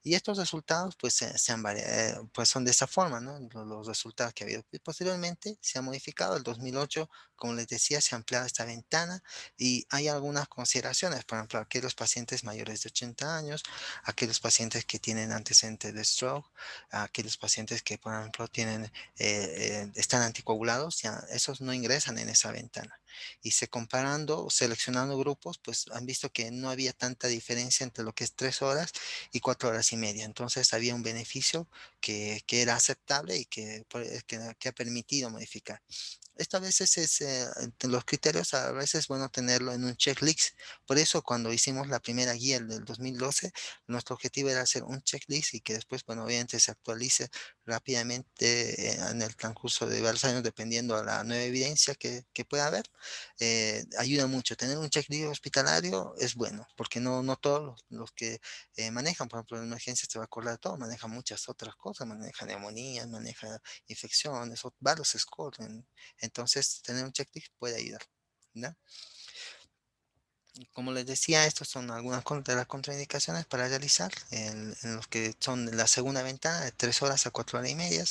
Y estos resultados pues, pues son de esta forma, ¿no? Los resultados que ha habido. Y posteriormente se ha modificado. El 2008, como les decía, se ha ampliado esta ventana y hay algunas consideraciones. Por ejemplo, aquellos pacientes mayores de 80 años, aquellos pacientes que tienen antecedentes de stroke, aquellos pacientes que, por ejemplo, están anticoagulados, ya esos no ingresan en esa ventana. Y se comparando, seleccionando grupos, pues han visto que no había tanta diferencia entre lo que es 3 horas y 4 horas y media. Entonces había un beneficio que era aceptable y que ha permitido modificar. Esto a veces los criterios a veces es bueno tenerlo en un checklist. Por eso cuando hicimos la primera guía del 2012, nuestro objetivo era hacer un checklist y que después, bueno, obviamente se actualice rápidamente en el transcurso de varios años, dependiendo de la nueva evidencia que pueda haber. Ayuda mucho. Tener un checklist hospitalario es bueno, porque no todos los que manejan, por ejemplo, en emergencias se va a acordar de todo, manejan muchas otras cosas, manejan neumonías, manejan infecciones, o varios scores. Entonces, tener un checklist puede ayudar, ¿no? Y como les decía, estas son algunas de las contraindicaciones para realizar en los que son la segunda ventana de 3 horas a 4 horas y media.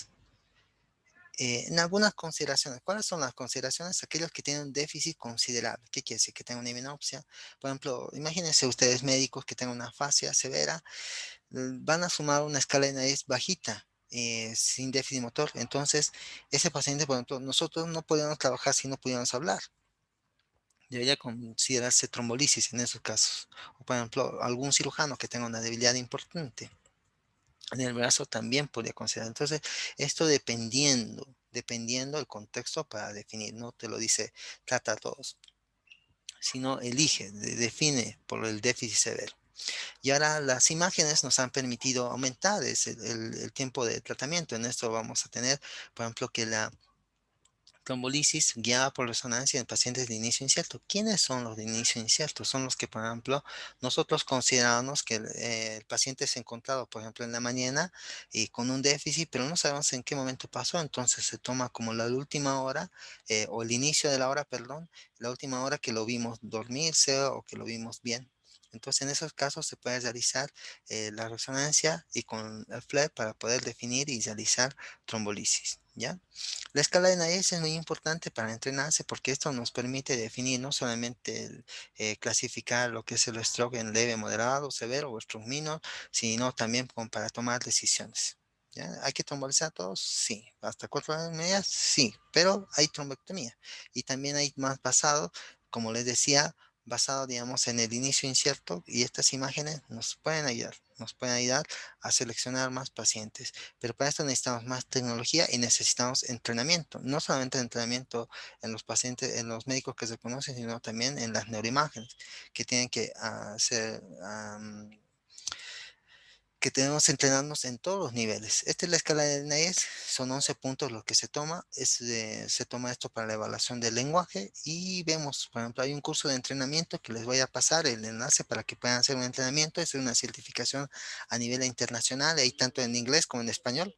En algunas consideraciones, ¿cuáles son las consideraciones? Aquellos que tienen un déficit considerable. ¿Qué quiere decir? Que tengan una himenopsia. Por ejemplo, imagínense ustedes médicos que tengan una fascia severa, van a sumar una escala de nariz bajita, sin déficit motor. Entonces, ese paciente, por ejemplo, nosotros no podíamos trabajar si no pudiéramos hablar. Debería considerarse trombolisis en esos casos. O, por ejemplo, algún cirujano que tenga una debilidad importante en el brazo también podría considerar. Entonces, esto dependiendo del contexto para definir, no te lo dice trata a todos, sino elige, define por el déficit severo. Y ahora las imágenes nos han permitido aumentar el tiempo de tratamiento. En esto vamos a tener, por ejemplo, que la trombolisis guiada por resonancia en pacientes de inicio incierto. ¿Quiénes son los de inicio incierto? Son los que, por ejemplo, nosotros consideramos que el paciente se ha encontrado, por ejemplo, en la mañana y con un déficit, pero no sabemos en qué momento pasó. Entonces se toma como la última hora, o el inicio de la hora, perdón, la última hora que lo vimos dormirse o que lo vimos bien. Entonces, en esos casos se puede realizar la resonancia y con el FLEP para poder definir y realizar trombolisis, ¿ya? La escala de Naes es muy importante para entrenarse porque esto nos permite definir no solamente clasificar lo que es el stroke en leve, moderado, severo o stroke minor, sino también para tomar decisiones. ¿Ya? ¿Hay que trombolizar a todos? Sí. ¿Hasta 4 horas y media? Sí. Pero hay trombectomía. Y también hay más basado, como les decía, basado, digamos, en el inicio incierto, y estas imágenes nos pueden ayudar a seleccionar más pacientes. Pero para esto necesitamos más tecnología y necesitamos entrenamiento. No solamente entrenamiento en los pacientes, en los médicos que se conocen, sino también en las neuroimágenes que tienen que hacer, que tenemos que entrenarnos en todos los niveles. Esta es la escala de NAES, son 11 puntos los que se toma. Se toma esto para la evaluación del lenguaje y vemos, por ejemplo, hay un curso de entrenamiento que les voy a pasar el enlace para que puedan hacer un entrenamiento. Es una certificación a nivel internacional, hay tanto en inglés como en español.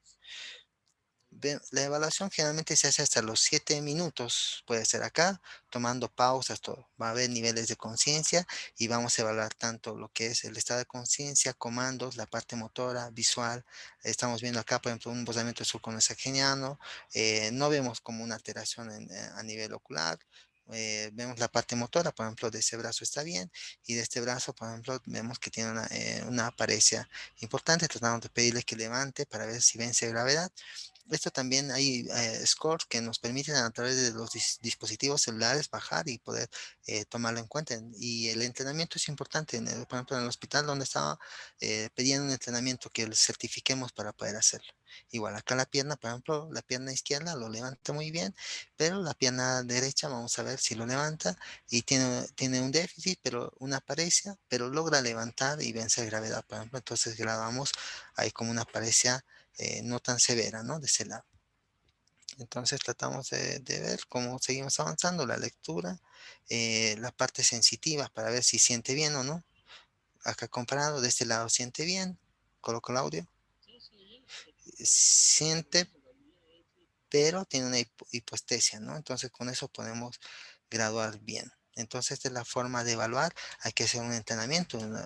La evaluación generalmente se hace hasta los 7 minutos, puede ser acá, tomando pausas, todo. Va a haber niveles de conciencia y vamos a evaluar tanto lo que es el estado de conciencia, comandos, la parte motora, visual. Estamos viendo acá, por ejemplo, un bosamiento subconsciente. No vemos como una alteración a nivel ocular. Vemos la parte motora, por ejemplo, de ese brazo está bien y de este brazo, por ejemplo, vemos que tiene una apariencia importante. Tratamos de pedirle que levante para ver si vence gravedad. Esto también hay scores que nos permiten a través de los dispositivos celulares bajar y poder tomarlo en cuenta. Y el entrenamiento es importante. Por ejemplo, en el hospital donde estaba, pedían un entrenamiento que certifiquemos para poder hacerlo. Igual acá la pierna, por ejemplo, la pierna izquierda lo levanta muy bien, pero la pierna derecha vamos a ver si lo levanta y tiene un déficit, pero una parecia, pero logra levantar y vencer gravedad, por ejemplo. Entonces grabamos ahí como una parecia no tan severa, ¿no? De ese lado. Entonces tratamos de ver cómo seguimos avanzando, la lectura, la parte sensitiva para ver si siente bien o no. Acá comparado, de este lado siente bien, coloco el audio, siente, pero tiene una hipoestesia, ¿no? Entonces con eso podemos graduar bien. Entonces, esta es la forma de evaluar. Hay que hacer un entrenamiento, ¿no?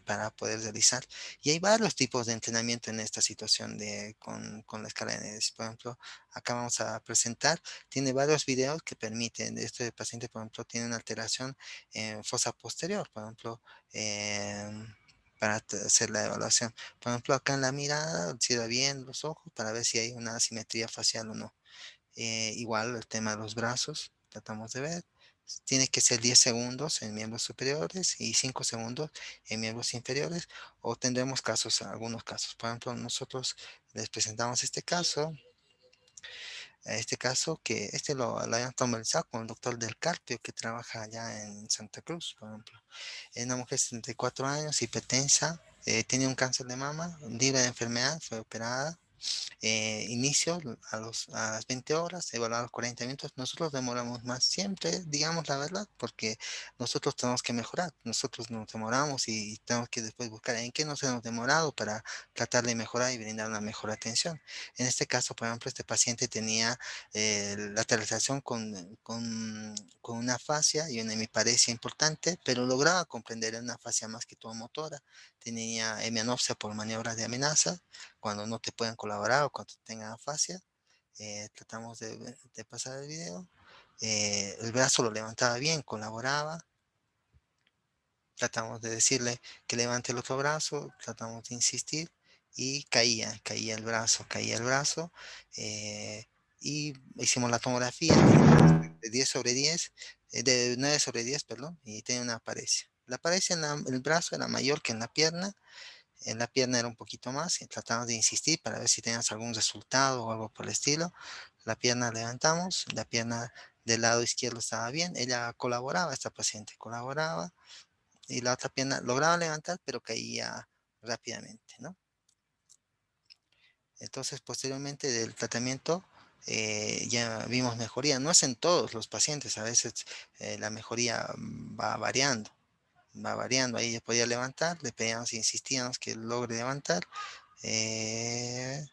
Para poder realizar. Y hay varios tipos de entrenamiento en esta situación con la escala de Nedes. Por ejemplo, acá vamos a presentar, tiene varios videos que permiten, este paciente, por ejemplo, tiene una alteración en fosa posterior, por ejemplo, para hacer la evaluación. Por ejemplo, acá en la mirada, cierra bien los ojos para ver si hay una asimetría facial o no. Igual el tema de los brazos, tratamos de ver. Tiene que ser 10 segundos en miembros superiores y 5 segundos en miembros inferiores, o tendremos casos, algunos casos. Por ejemplo, nosotros les presentamos este caso que lo habían conversado con el doctor Del Carpio, que trabaja allá en Santa Cruz, por ejemplo. Es una mujer de 74 años, hipertensa, tiene un cáncer de mama, libre de enfermedad, fue operada, inicio a las 20 horas, evaluar a los 40 minutos. Nosotros demoramos más siempre, digamos la verdad, porque nosotros tenemos que mejorar. Nosotros nos demoramos y tenemos que después buscar en qué nos hemos demorado para tratar de mejorar y brindar una mejor atención. En este caso, por ejemplo, este paciente tenía lateralización con una fascia y una hemiparesia importante, pero lograba comprender una fascia más que todo motora. Tenía hemianopsia por maniobras de amenaza cuando no te pueden colaborar o cuando tengan afasia. Tratamos de pasar el video. El brazo lo levantaba bien, colaboraba. Tratamos de decirle que levante el otro brazo, tratamos de insistir y caía el brazo, caía el brazo. eh, y hicimos la tomografía, de 10 sobre 10, de 9 sobre 10, perdón, y tenía una paresia. La paresia en el brazo era mayor que en la pierna era un poquito más y tratamos de insistir para ver si teníamos algún resultado o algo por el estilo. La pierna levantamos, la pierna del lado izquierdo estaba bien, ella colaboraba, esta paciente colaboraba y la otra pierna lograba levantar pero caía rápidamente, ¿no? Entonces, posteriormente del tratamiento, ya vimos mejoría. No es en todos los pacientes, a veces la mejoría va variando. Ahí ya podía levantar, le pedíamos, insistíamos que logre levantar. eh,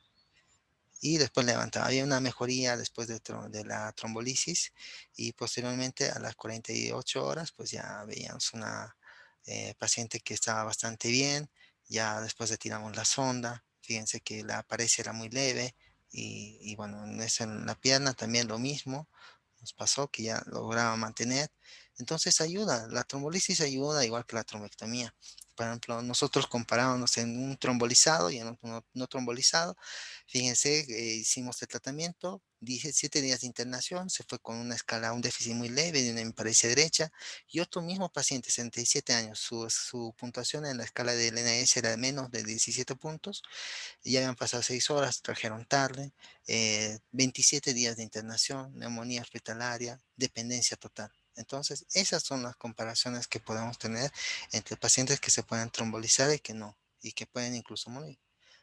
y después levantaba. Había una mejoría después de la trombolisis y posteriormente a las 48 horas pues ya veíamos una paciente que estaba bastante bien, ya después retiramos la sonda, fíjense que la paresia era muy leve y bueno, en la pierna también lo mismo, nos pasó que ya lograba mantener. Entonces ayuda, la trombolisis ayuda igual que la trombectomía. Por ejemplo, nosotros comparábamos en un trombolizado y en otro no trombolizado. Fíjense, hicimos el tratamiento, 17 días de internación, se fue con una escala, un déficit muy leve de una hemiparesia derecha, y otro mismo paciente, 67 años, su puntuación en la escala del NS era de menos de 17 puntos, y ya habían pasado 6 horas, trajeron tarde, 27 días de internación, neumonía hospitalaria, dependencia total. Entonces, esas son las comparaciones que podemos tener entre pacientes que se pueden trombolizar y que no, y que pueden incluso morir.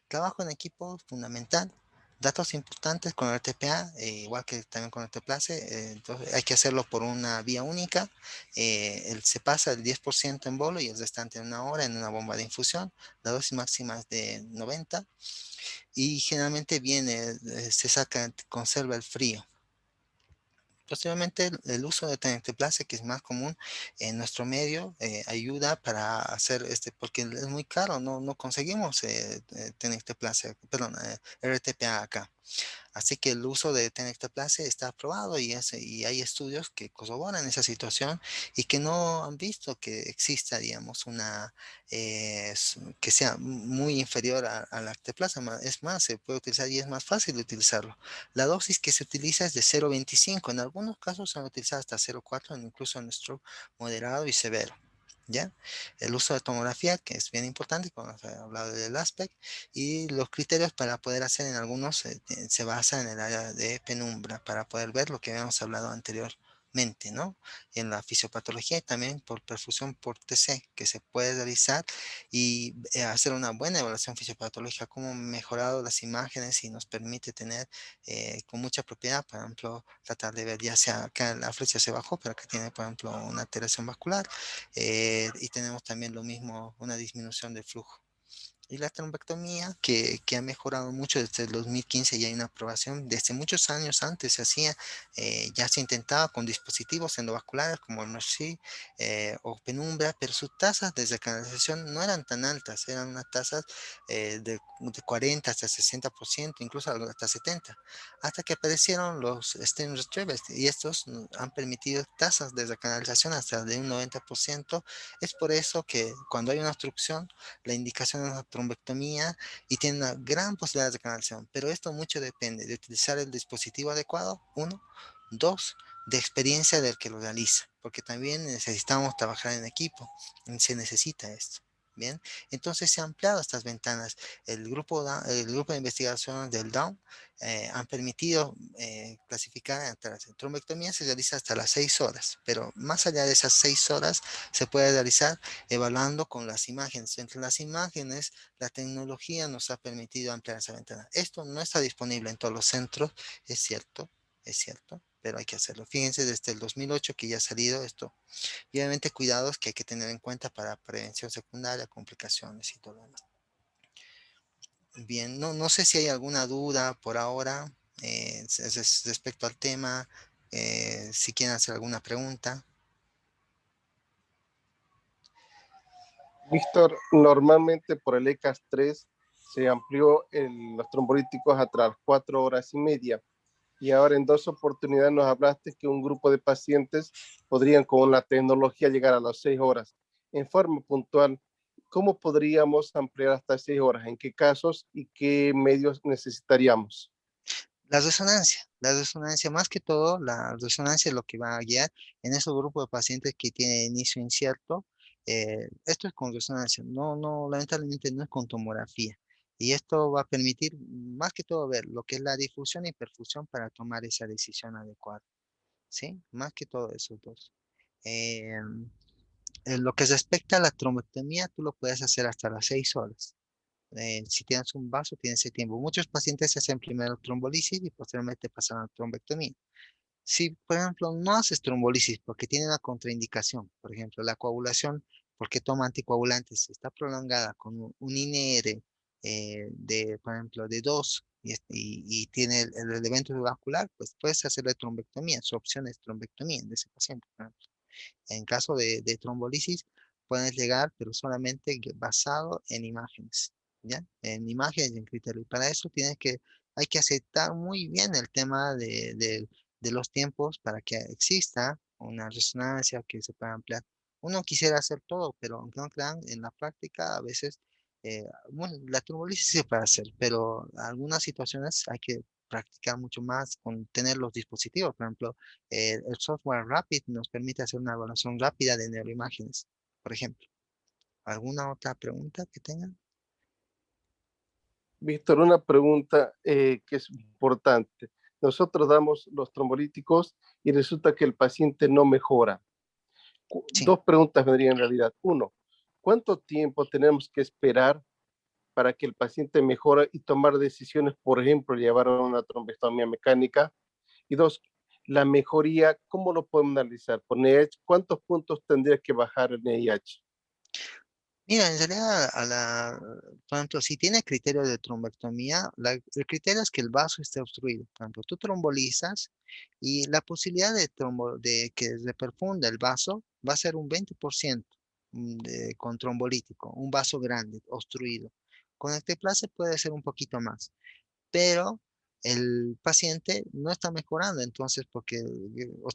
Trabajo en equipo fundamental. Datos importantes con el RTPA, igual que también con el TPLACE, entonces hay que hacerlo por una vía única. Se pasa el 10% en bolo y el restante en una hora en una bomba de infusión. La dosis máxima es de 90 y generalmente se saca, conserva el frío. Posteriormente, el uso de tenecteplase, que es más común en nuestro medio, ayuda para hacer porque es muy caro, no conseguimos tenecteplase, perdón, RTPA acá. Así que el uso de tenecteplase está aprobado y hay estudios que corroboran esa situación y que no han visto que exista, digamos, que sea muy inferior a la arteplasa. Es más, se puede utilizar y es más fácil de utilizarlo. La dosis que se utiliza es de 0,25. En algunos casos se han utilizado hasta 0,4, incluso en stroke moderado y severo. ¿Ya? El uso de tomografía, que es bien importante, cuando se ha hablado del aspect, y los criterios para poder hacer en algunos se basa en el área de penumbra, para poder ver lo que habíamos hablado anteriormente, ¿no? En la fisiopatología y también por perfusión por TC, que se puede realizar y hacer una buena evaluación fisiopatológica, cómo han mejorado las imágenes y nos permite tener con mucha propiedad, por ejemplo, tratar de ver ya sea acá la flecha se bajó, pero acá tiene, por ejemplo, una alteración vascular y tenemos también lo mismo, una disminución del flujo. Y la trombectomía, que ha mejorado mucho desde el 2015, y hay una aprobación, desde muchos años antes se hacía, ya se intentaba con dispositivos endovasculares como el Mercy o Penumbra, pero sus tasas de recanalización no eran tan altas, eran unas tasas de 40 hasta 60%, incluso hasta 70%, hasta que aparecieron los stem retrievers, y estos han permitido tasas de recanalización hasta de un 90%. Es por eso que cuando hay una obstrucción, la indicación es una trombectomía y tiene una gran posibilidad de canalización, pero esto mucho depende de utilizar el dispositivo adecuado, uno, dos, de experiencia del que lo realiza, porque también necesitamos trabajar en equipo, se necesita esto. Bien, entonces se han ampliado estas ventanas. El grupo de investigación del Down han permitido clasificar entre las trombectomías se realiza hasta las 6 horas, pero más allá de esas 6 horas se puede realizar evaluando con las imágenes. Entre las imágenes, la tecnología nos ha permitido ampliar esa ventana. Esto no está disponible en todos los centros, es cierto, pero hay que hacerlo. Fíjense, desde el 2008 que ya ha salido esto. Y obviamente cuidados que hay que tener en cuenta para prevención secundaria, complicaciones y todo lo demás. Bien, no sé si hay alguna duda por ahora respecto al tema, si quieren hacer alguna pregunta. Víctor, normalmente por el ECAS 3 se amplió los trombolíticos hasta las 4 horas y media. Y ahora en dos oportunidades nos hablaste que un grupo de pacientes podrían con la tecnología llegar a las 6 horas. En forma puntual, ¿cómo podríamos ampliar hasta 6 horas? ¿En qué casos y qué medios necesitaríamos? La resonancia, más que todo, la resonancia es lo que va a guiar en esos grupos de pacientes que tienen inicio incierto. Esto es con resonancia, lamentablemente no es con tomografía. Y esto va a permitir más que todo ver lo que es la difusión y perfusión para tomar esa decisión adecuada, ¿sí? Más que todo esos dos. Eh, en lo que respecta a la trombectomía, tú lo puedes hacer hasta las 6 horas. Si tienes un vaso, tienes ese tiempo. Muchos pacientes se hacen primero trombolisis y posteriormente pasan a trombectomía. Si, por ejemplo, no haces trombolisis porque tiene una contraindicación, por ejemplo, la coagulación, porque toma anticoagulantes, está prolongada con un INR por ejemplo, de 2 y tiene el evento vascular, pues puedes hacerle trombectomía. Su opción es trombectomía en ese paciente, por ejemplo. En caso de trombolisis, puedes llegar, pero solamente basado en imágenes, ¿ya? En imágenes y en criterio. Y para eso hay que aceptar muy bien el tema de los tiempos para que exista una resonancia que se pueda ampliar. Uno quisiera hacer todo, pero aunque no crean, en la práctica a veces, bueno, la trombolisis se puede hacer, pero en algunas situaciones hay que practicar mucho más con tener los dispositivos. Por ejemplo, el software Rapid nos permite hacer una evaluación rápida de neuroimágenes, por ejemplo. ¿Alguna otra pregunta que tengan? Víctor, una pregunta que es importante. Nosotros damos los trombolíticos y resulta que el paciente no mejora. Sí. Dos preguntas vendrían en realidad. Uno, ¿cuánto tiempo tenemos que esperar para que el paciente mejore y tomar decisiones, por ejemplo, llevar a una trombectomía mecánica? Y dos, la mejoría, ¿cómo lo podemos analizar? Por NIH, ¿cuántos puntos tendría que bajar el NIH? Mira, en realidad, por ejemplo, si tiene criterio de trombectomía, el criterio es que el vaso esté obstruido. Por ejemplo, tú trombolizas y la posibilidad de que se perfunda el vaso va a ser un 20% con trombolítico, un vaso grande, obstruido. Con el teplase puede ser un poquito más, pero el paciente no está mejorando, entonces, porque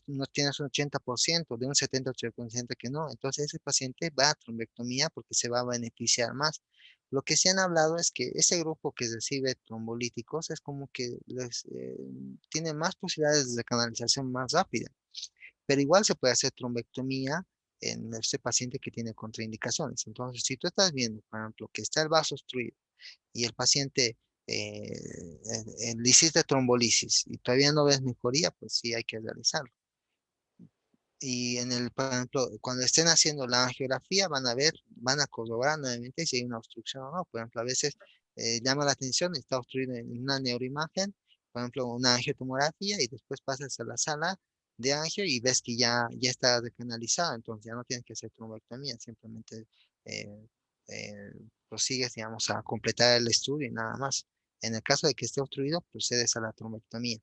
no tienes un 80% de un 70-80% que no, entonces ese paciente va a trombectomía porque se va a beneficiar más. Lo que se han hablado es que ese grupo que recibe trombolíticos es como que tiene más posibilidades de canalización más rápida, pero igual se puede hacer trombectomía en ese paciente que tiene contraindicaciones. Entonces, si tú estás viendo, por ejemplo, que está el vaso obstruido, y el paciente le hiciste trombolisis y todavía no ves mejoría, pues sí hay que realizarlo. Y por ejemplo, cuando estén haciendo la angiografía, van a corroborar nuevamente si hay una obstrucción o no. Por ejemplo, a veces llama la atención, está obstruido en una neuroimagen, por ejemplo, una angiotomografía, y después pasas a la sala de angio y ves que ya está recanalizado, entonces ya no tienes que hacer trombectomía, simplemente eh, prosigues, digamos, a completar el estudio y nada más. En el caso de que esté obstruido, procedes a la trombectomía.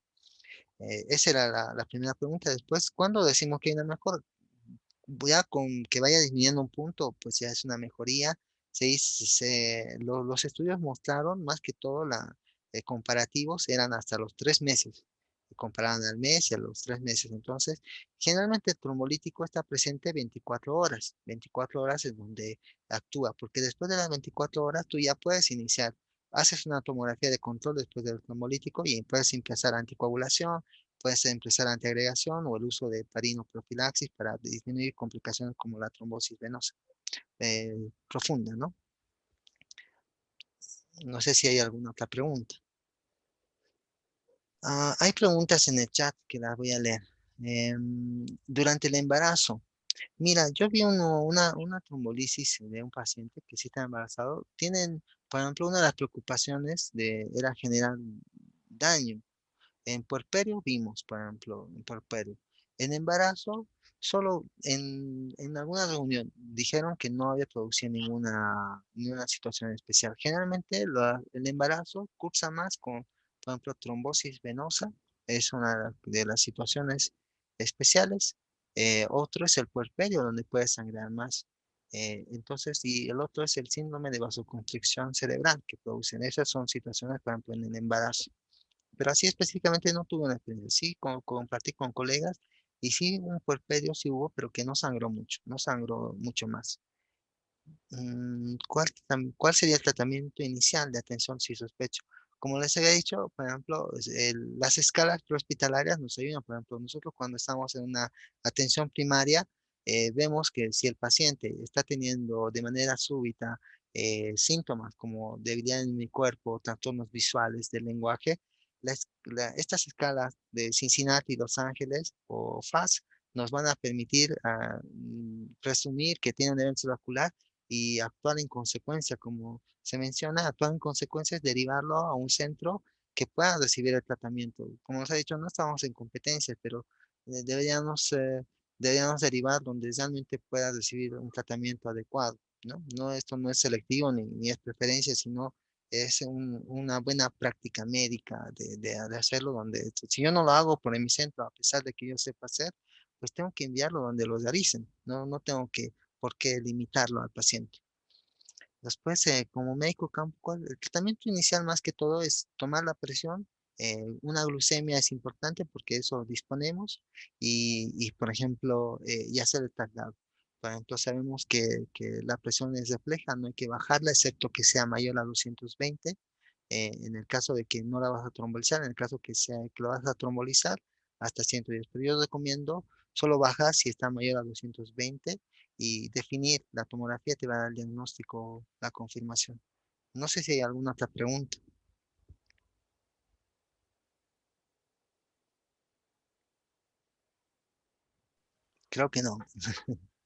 Esa era la primera pregunta. Después, ¿cuándo decimos que hay una mejor? Ya con que vaya disminuyendo un punto, pues ya es una mejoría. Los estudios mostraron más que todo comparativos, eran hasta los 3 meses. Comparaban al mes y a los 3 meses. Entonces, generalmente el trombolítico está presente 24 horas, 24 horas en donde actúa, porque después de las 24 horas tú ya puedes iniciar, haces una tomografía de control después del trombolítico y puedes empezar anticoagulación, puede empezar antiagregación o el uso de parinoprofilaxis para disminuir complicaciones como la trombosis venosa profunda, ¿no? No sé si hay alguna otra pregunta. Hay preguntas en el chat que las voy a leer. Durante el embarazo, mira, yo vi una trombolisis de un paciente que sí está embarazado. Tienen, por ejemplo, una de las preocupaciones era generar daño. En puerperio vimos, por ejemplo, en puerperio. En embarazo, solo en alguna reunión dijeron que no había producido ninguna situación especial. Generalmente el embarazo cursa más con, por ejemplo, trombosis venosa, es una de las situaciones especiales. Otro es el puerperio, donde puede sangrar más. Entonces, y el otro es el síndrome de vasoconstricción cerebral que producen. Esas son situaciones, por ejemplo, en el embarazo. Pero así específicamente no tuve una experiencia. Sí, compartí con colegas y sí, un puerperio sí hubo, pero que no sangró mucho, no sangró mucho más. ¿Cuál sería el tratamiento inicial de atención si sospecho? Como les había dicho, por ejemplo, las escalas prehospitalarias nos ayudan. Por ejemplo, nosotros cuando estamos en una atención primaria, vemos que si el paciente está teniendo de manera súbita síntomas como debilidad en mi cuerpo, trastornos visuales del lenguaje, estas escalas de Cincinnati, Los Ángeles o FAS nos van a permitir presumir que tiene un evento vascular y actuar en consecuencia, como se menciona, actuar en consecuencia es derivarlo a un centro que pueda recibir el tratamiento. Como os he dicho, no estamos en competencia, pero deberíamos derivar donde realmente pueda recibir un tratamiento adecuado, ¿no? Esto no es selectivo ni es preferencia, sino es una buena práctica médica de hacerlo, donde si yo no lo hago por mi centro, a pesar de que yo sepa hacer, pues tengo que enviarlo donde lo realicen, no tengo que por qué limitarlo al paciente. Después, como médico campo, el tratamiento inicial más que todo es tomar la presión. Una glucemia es importante porque eso disponemos por ejemplo, y hacer el traslado. Por ejemplo, sabemos que la presión es refleja, no hay que bajarla, excepto que sea mayor a 220. En el caso de que no la vas a trombolizar, en el caso que lo vas a trombolizar, hasta 110. Pero yo recomiendo solo bajar si está mayor a 220 y definir la tomografía te va a dar el diagnóstico, la confirmación. No sé si hay alguna otra pregunta. Creo que no.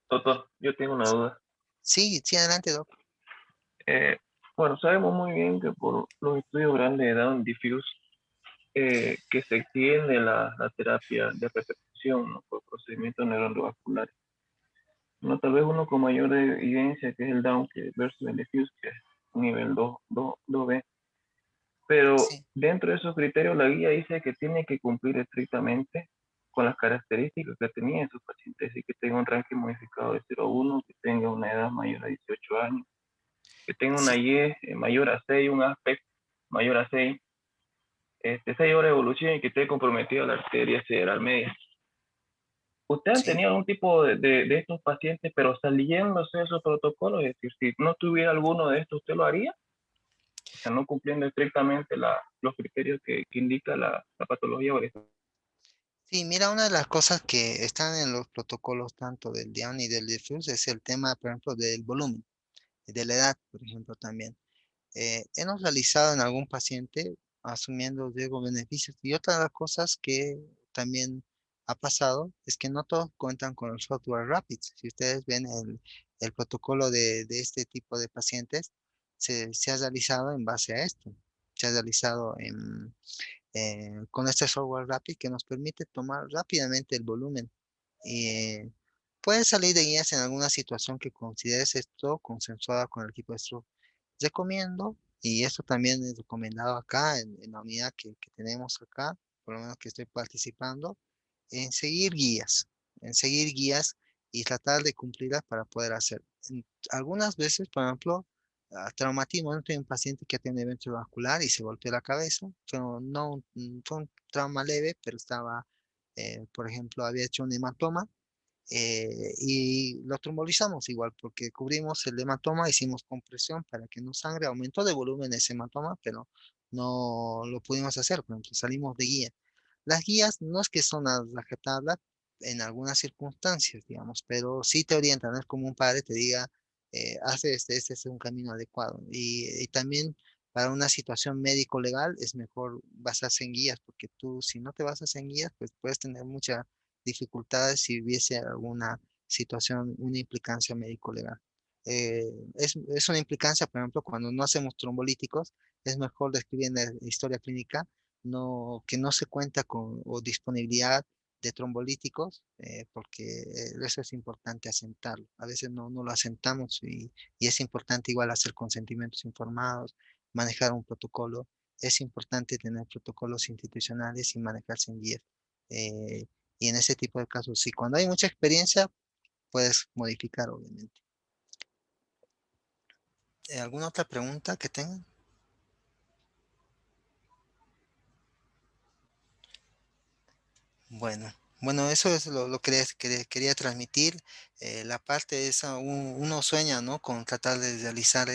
Doctor, yo tengo una duda. Sí, sí, adelante, Doc. Eh, bueno, sabemos muy bien que por los estudios grandes de Down Diffuse, que se extiende la terapia de repetición, ¿no? Por procedimientos neurovasculares. No, tal vez uno con mayor evidencia, que es el Down versus el Diffuse, que es nivel 2B. Pero Sí, dentro de esos criterios, la guía dice que tiene que cumplir estrictamente con las características que tenía esos pacientes, y que tenga un ranking modificado de 0,1, que tenga una edad mayor a 18 años, que tenga una sí, Y mayor a 6, un aspecto mayor a 6, 6 horas de evolución y que esté comprometido a la arteria cerebral media. ¿Usted ha sí. tenido algún tipo de estos pacientes, pero saliéndose de esos protocolos? Es decir, si no tuviera alguno de estos, ¿usted lo haría? O sea, no cumpliendo estrictamente los criterios que indica la patología. Sí, mira, una de las cosas que están en los protocolos tanto del DIAN y del diffuse es el tema, por ejemplo, del volumen, de la edad, por ejemplo, también. Hemos realizado en algún paciente asumiendo riesgo-beneficios. Y otra de las cosas que también ha pasado es que no todos cuentan con el software Rapid. Si ustedes ven el protocolo de este tipo de pacientes, se ha realizado en base a esto. Se ha realizado con este software Rapid que nos permite tomar rápidamente el volumen. Puedes salir de guías en alguna situación que consideres esto consensuada con el equipo de esto. Recomiendo, y esto también es recomendado acá en la unidad que tenemos acá, por lo menos que estoy participando, en seguir guías, en seguir guías y tratar de cumplirlas para poder hacer. Algunas veces, por ejemplo, traumatismo, no tengo un paciente que tiene evento vascular y se golpeó la cabeza, fue un trauma leve, pero estaba, por ejemplo, había hecho un hematoma y lo trombolizamos igual porque cubrimos el hematoma, hicimos compresión para que no sangre, aumentó de volumen ese hematoma, pero no lo pudimos hacer, por ejemplo, salimos de guía. Las guías no es que son a rajatabla en algunas circunstancias, digamos, pero sí te orientan, es como un padre te diga, hace este es un camino adecuado. Y también para una situación médico-legal es mejor basarse en guías, porque tú si no te basas en guías, pues puedes tener muchas dificultades si hubiese alguna situación, una implicancia médico-legal. Es una implicancia, por ejemplo, cuando no hacemos trombolíticos, es mejor describir en la historia clínica que no se cuenta con o disponibilidad de trombolíticos, porque eso es importante asentarlo. A veces no lo asentamos y es importante igual hacer consentimientos informados, manejar un protocolo. Es importante tener protocolos institucionales y manejarse en guías. Eh, y en ese tipo de casos, sí, cuando hay mucha experiencia, puedes modificar, obviamente. ¿Alguna otra pregunta que tengan? Bueno, bueno, eso es lo que quería transmitir. La parte esa, uno sueña, ¿no? Con tratar de realizar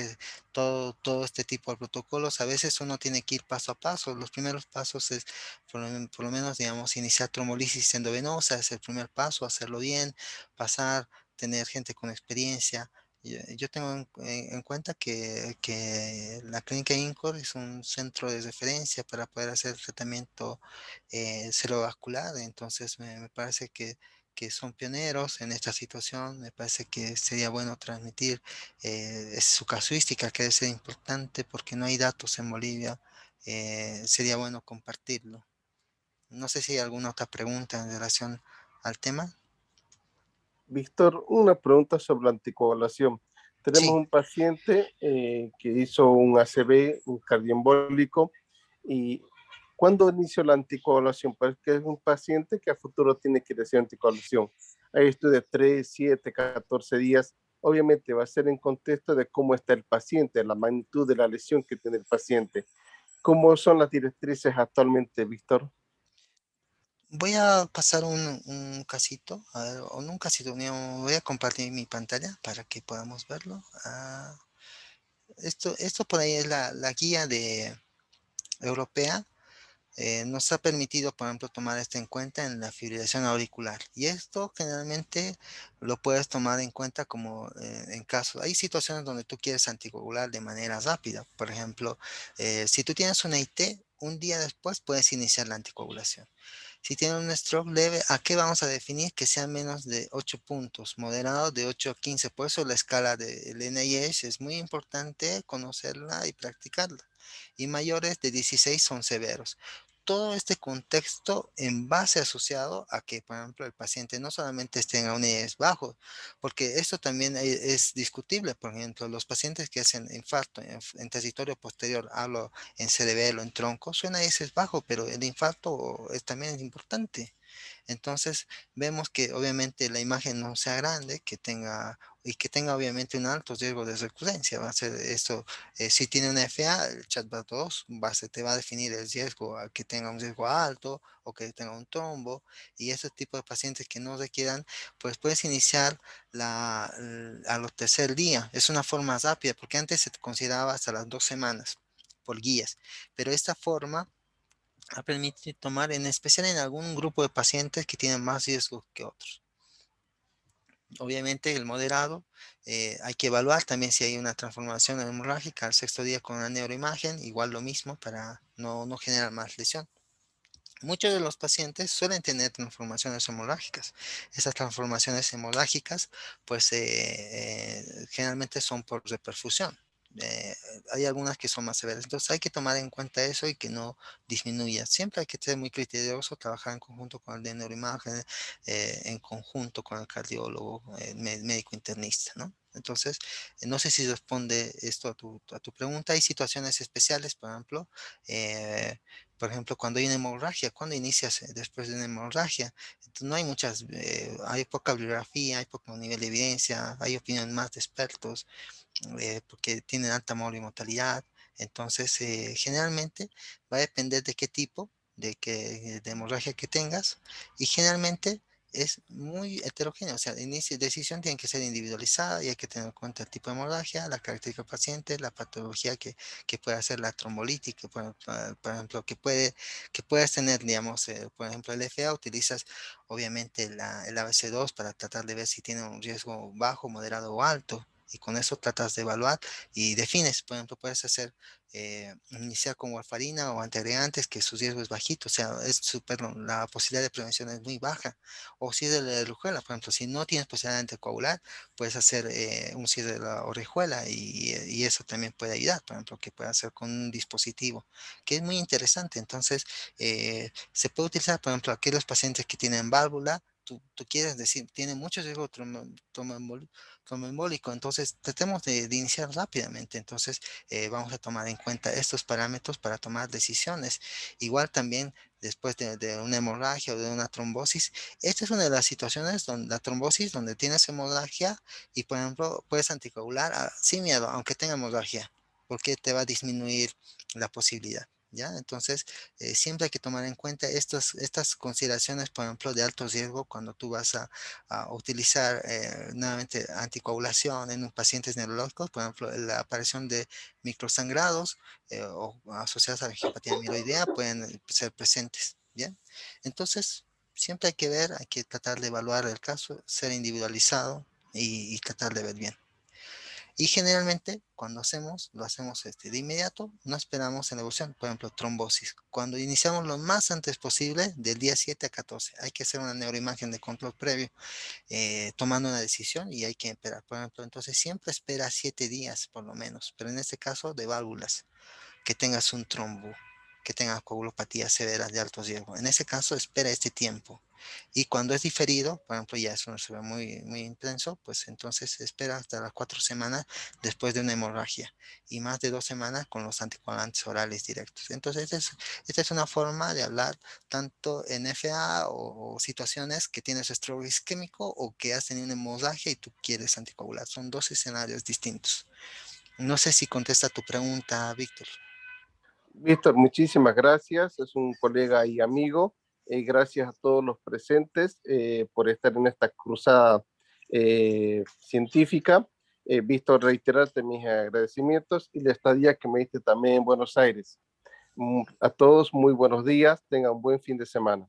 todo este tipo de protocolos. A veces uno tiene que ir paso a paso. Los primeros pasos es, por lo menos, digamos, iniciar tromolisis endovenosa, es el primer paso, hacerlo bien, pasar, tener gente con experiencia. Yo tengo en cuenta que la clínica INCOR es un centro de referencia para poder hacer tratamiento cerebrovascular, entonces me parece que son pioneros en esta situación, me parece que sería bueno transmitir es su casuística, que debe ser importante porque no hay datos en Bolivia, sería bueno compartirlo. No sé si hay alguna otra pregunta en relación al tema. Víctor, una pregunta sobre la anticoagulación. Tenemos Sí. un paciente que hizo un ACV, un cardioembólico, y ¿cuándo inició la anticoagulación? Porque es un paciente que a futuro tiene que recibir anticoagulación. Hay estudios de 3, 7, 14 días. Obviamente va a ser en contexto de cómo está el paciente, la magnitud de la lesión que tiene el paciente. ¿Cómo son las directrices actualmente, Víctor? Voy a pasar un casito, a ver, o no un casito, voy a compartir mi pantalla para que podamos verlo. Esto por ahí es la guía europea. Nos ha permitido, por ejemplo, tomar esto en cuenta en la fibrilación auricular. Y esto generalmente lo puedes tomar en cuenta como en casos. Hay situaciones donde tú quieres anticoagular de manera rápida. Por ejemplo, si tú tienes una IT, un día después puedes iniciar la anticoagulación. Si tiene un stroke leve, ¿a qué vamos a definir? Que sea menos de 8 puntos, moderado de 8 a 15. Por eso la escala del NIH es muy importante conocerla y practicarla. Y mayores de 16 son severos. Todo este contexto en base asociado a que, por ejemplo, el paciente no solamente esté en un NIH bajo, porque esto también es discutible. Por ejemplo, los pacientes que hacen infarto en territorio posterior, hablo en cerebelo, en tronco, suena ese es bajo, pero el infarto también es importante. Entonces, vemos que obviamente la imagen no sea grande, que tenga obviamente un alto riesgo de recurrencia. Va a ser esto, si tiene una FA, el chatbot 2 te va a definir el riesgo a que tenga un riesgo alto o que tenga un trombo. Y ese tipo de pacientes que no requieran, pues puedes iniciar a los tercer día. Es una forma rápida, porque antes se consideraba hasta las 2 semanas por guías, pero esta forma permite tomar en especial en algún grupo de pacientes que tienen más riesgo que otros. Obviamente el moderado, hay que evaluar también si hay una transformación hemorrágica al sexto día con una neuroimagen, igual lo mismo para no generar más lesión. Muchos de los pacientes suelen tener transformaciones hemorrágicas. Esas transformaciones hemorrágicas, pues generalmente son por reperfusión. hay algunas que son más severas. Entonces hay que tomar en cuenta eso y que no disminuya. Siempre hay que ser muy criterioso, trabajar en conjunto con el de neuroimagen, en conjunto con el cardiólogo, médico internista, ¿no? Entonces, no sé si responde esto a tu pregunta. Hay situaciones especiales, por ejemplo, cuando hay una hemorragia, cuando inicias después de una hemorragia, entonces no hay muchas, hay poca bibliografía, hay poco nivel de evidencia, hay opiniones más de expertos, porque tienen alta mortalidad. Entonces, generalmente va a depender de qué tipo de hemorragia que tengas, y generalmente es muy heterogéneo. O sea, la decisión tiene que ser individualizada y hay que tener en cuenta el tipo de hemorragia, la característica del paciente, la patología que puede hacer la trombolitis, por ejemplo, que puedas tener, digamos, por ejemplo, el FA, utilizas obviamente el ABC2 para tratar de ver si tiene un riesgo bajo, moderado o alto. Y con eso tratas de evaluar y defines. Por ejemplo, puedes hacer, iniciar con warfarina o antiagregantes, que su riesgo es bajito, o sea, la posibilidad de prevención es muy baja. O si es de la orejuela, por ejemplo, si no tienes posibilidad de anticoagular, puedes hacer un cierre de la orejuela, y eso también puede ayudar, por ejemplo, que puede hacer con un dispositivo, que es muy interesante. Entonces, se puede utilizar, por ejemplo, aquellos pacientes que tienen válvula. Tú quieres decir, tiene mucho riesgo tromboembólico, entonces tratemos de iniciar rápidamente. Entonces, vamos a tomar en cuenta estos parámetros para tomar decisiones. Igual también después de una hemorragia o de una trombosis, esta es una de las situaciones donde la trombosis, donde tienes hemorragia y, por ejemplo, puedes anticoagular sin miedo, aunque tenga hemorragia, porque te va a disminuir la posibilidad. ¿Ya? Entonces, siempre hay que tomar en cuenta estas consideraciones, por ejemplo, de alto riesgo cuando tú vas a utilizar nuevamente anticoagulación en pacientes neurológicos, por ejemplo, la aparición de microsangrados, o asociados a la angiopatía amiloidea pueden ser presentes. ¿Bien? Entonces, siempre hay que ver, hay que tratar de evaluar el caso, ser individualizado y tratar de ver bien. Y generalmente cuando lo hacemos de inmediato, no esperamos en la evolución. Por ejemplo, trombosis. Cuando iniciamos lo más antes posible, del día 7 a 14, hay que hacer una neuroimagen de control previo, tomando una decisión, y hay que esperar. Por ejemplo, entonces siempre espera 7 días por lo menos, pero en este caso de válvulas, que tengas un trombo, que tengas coagulopatía severa de alto riesgo. En ese caso, espera este tiempo. Y cuando es diferido, por ejemplo, ya eso no se ve muy, muy intenso, pues entonces espera hasta las 4 semanas después de una hemorragia, y más de 2 semanas con los anticoagulantes orales directos. Entonces, esta es una forma de hablar tanto en FA o situaciones que tienes estrés isquémico o que has tenido una hemorragia y tú quieres anticoagular. Son dos escenarios distintos. No sé si contesta tu pregunta, Víctor. Víctor, muchísimas gracias. Es un colega y amigo. Gracias a todos los presentes por estar en esta cruzada científica. Víctor, reiterarte mis agradecimientos y la estadía que me diste también en Buenos Aires. A todos, muy buenos días. Tengan un buen fin de semana.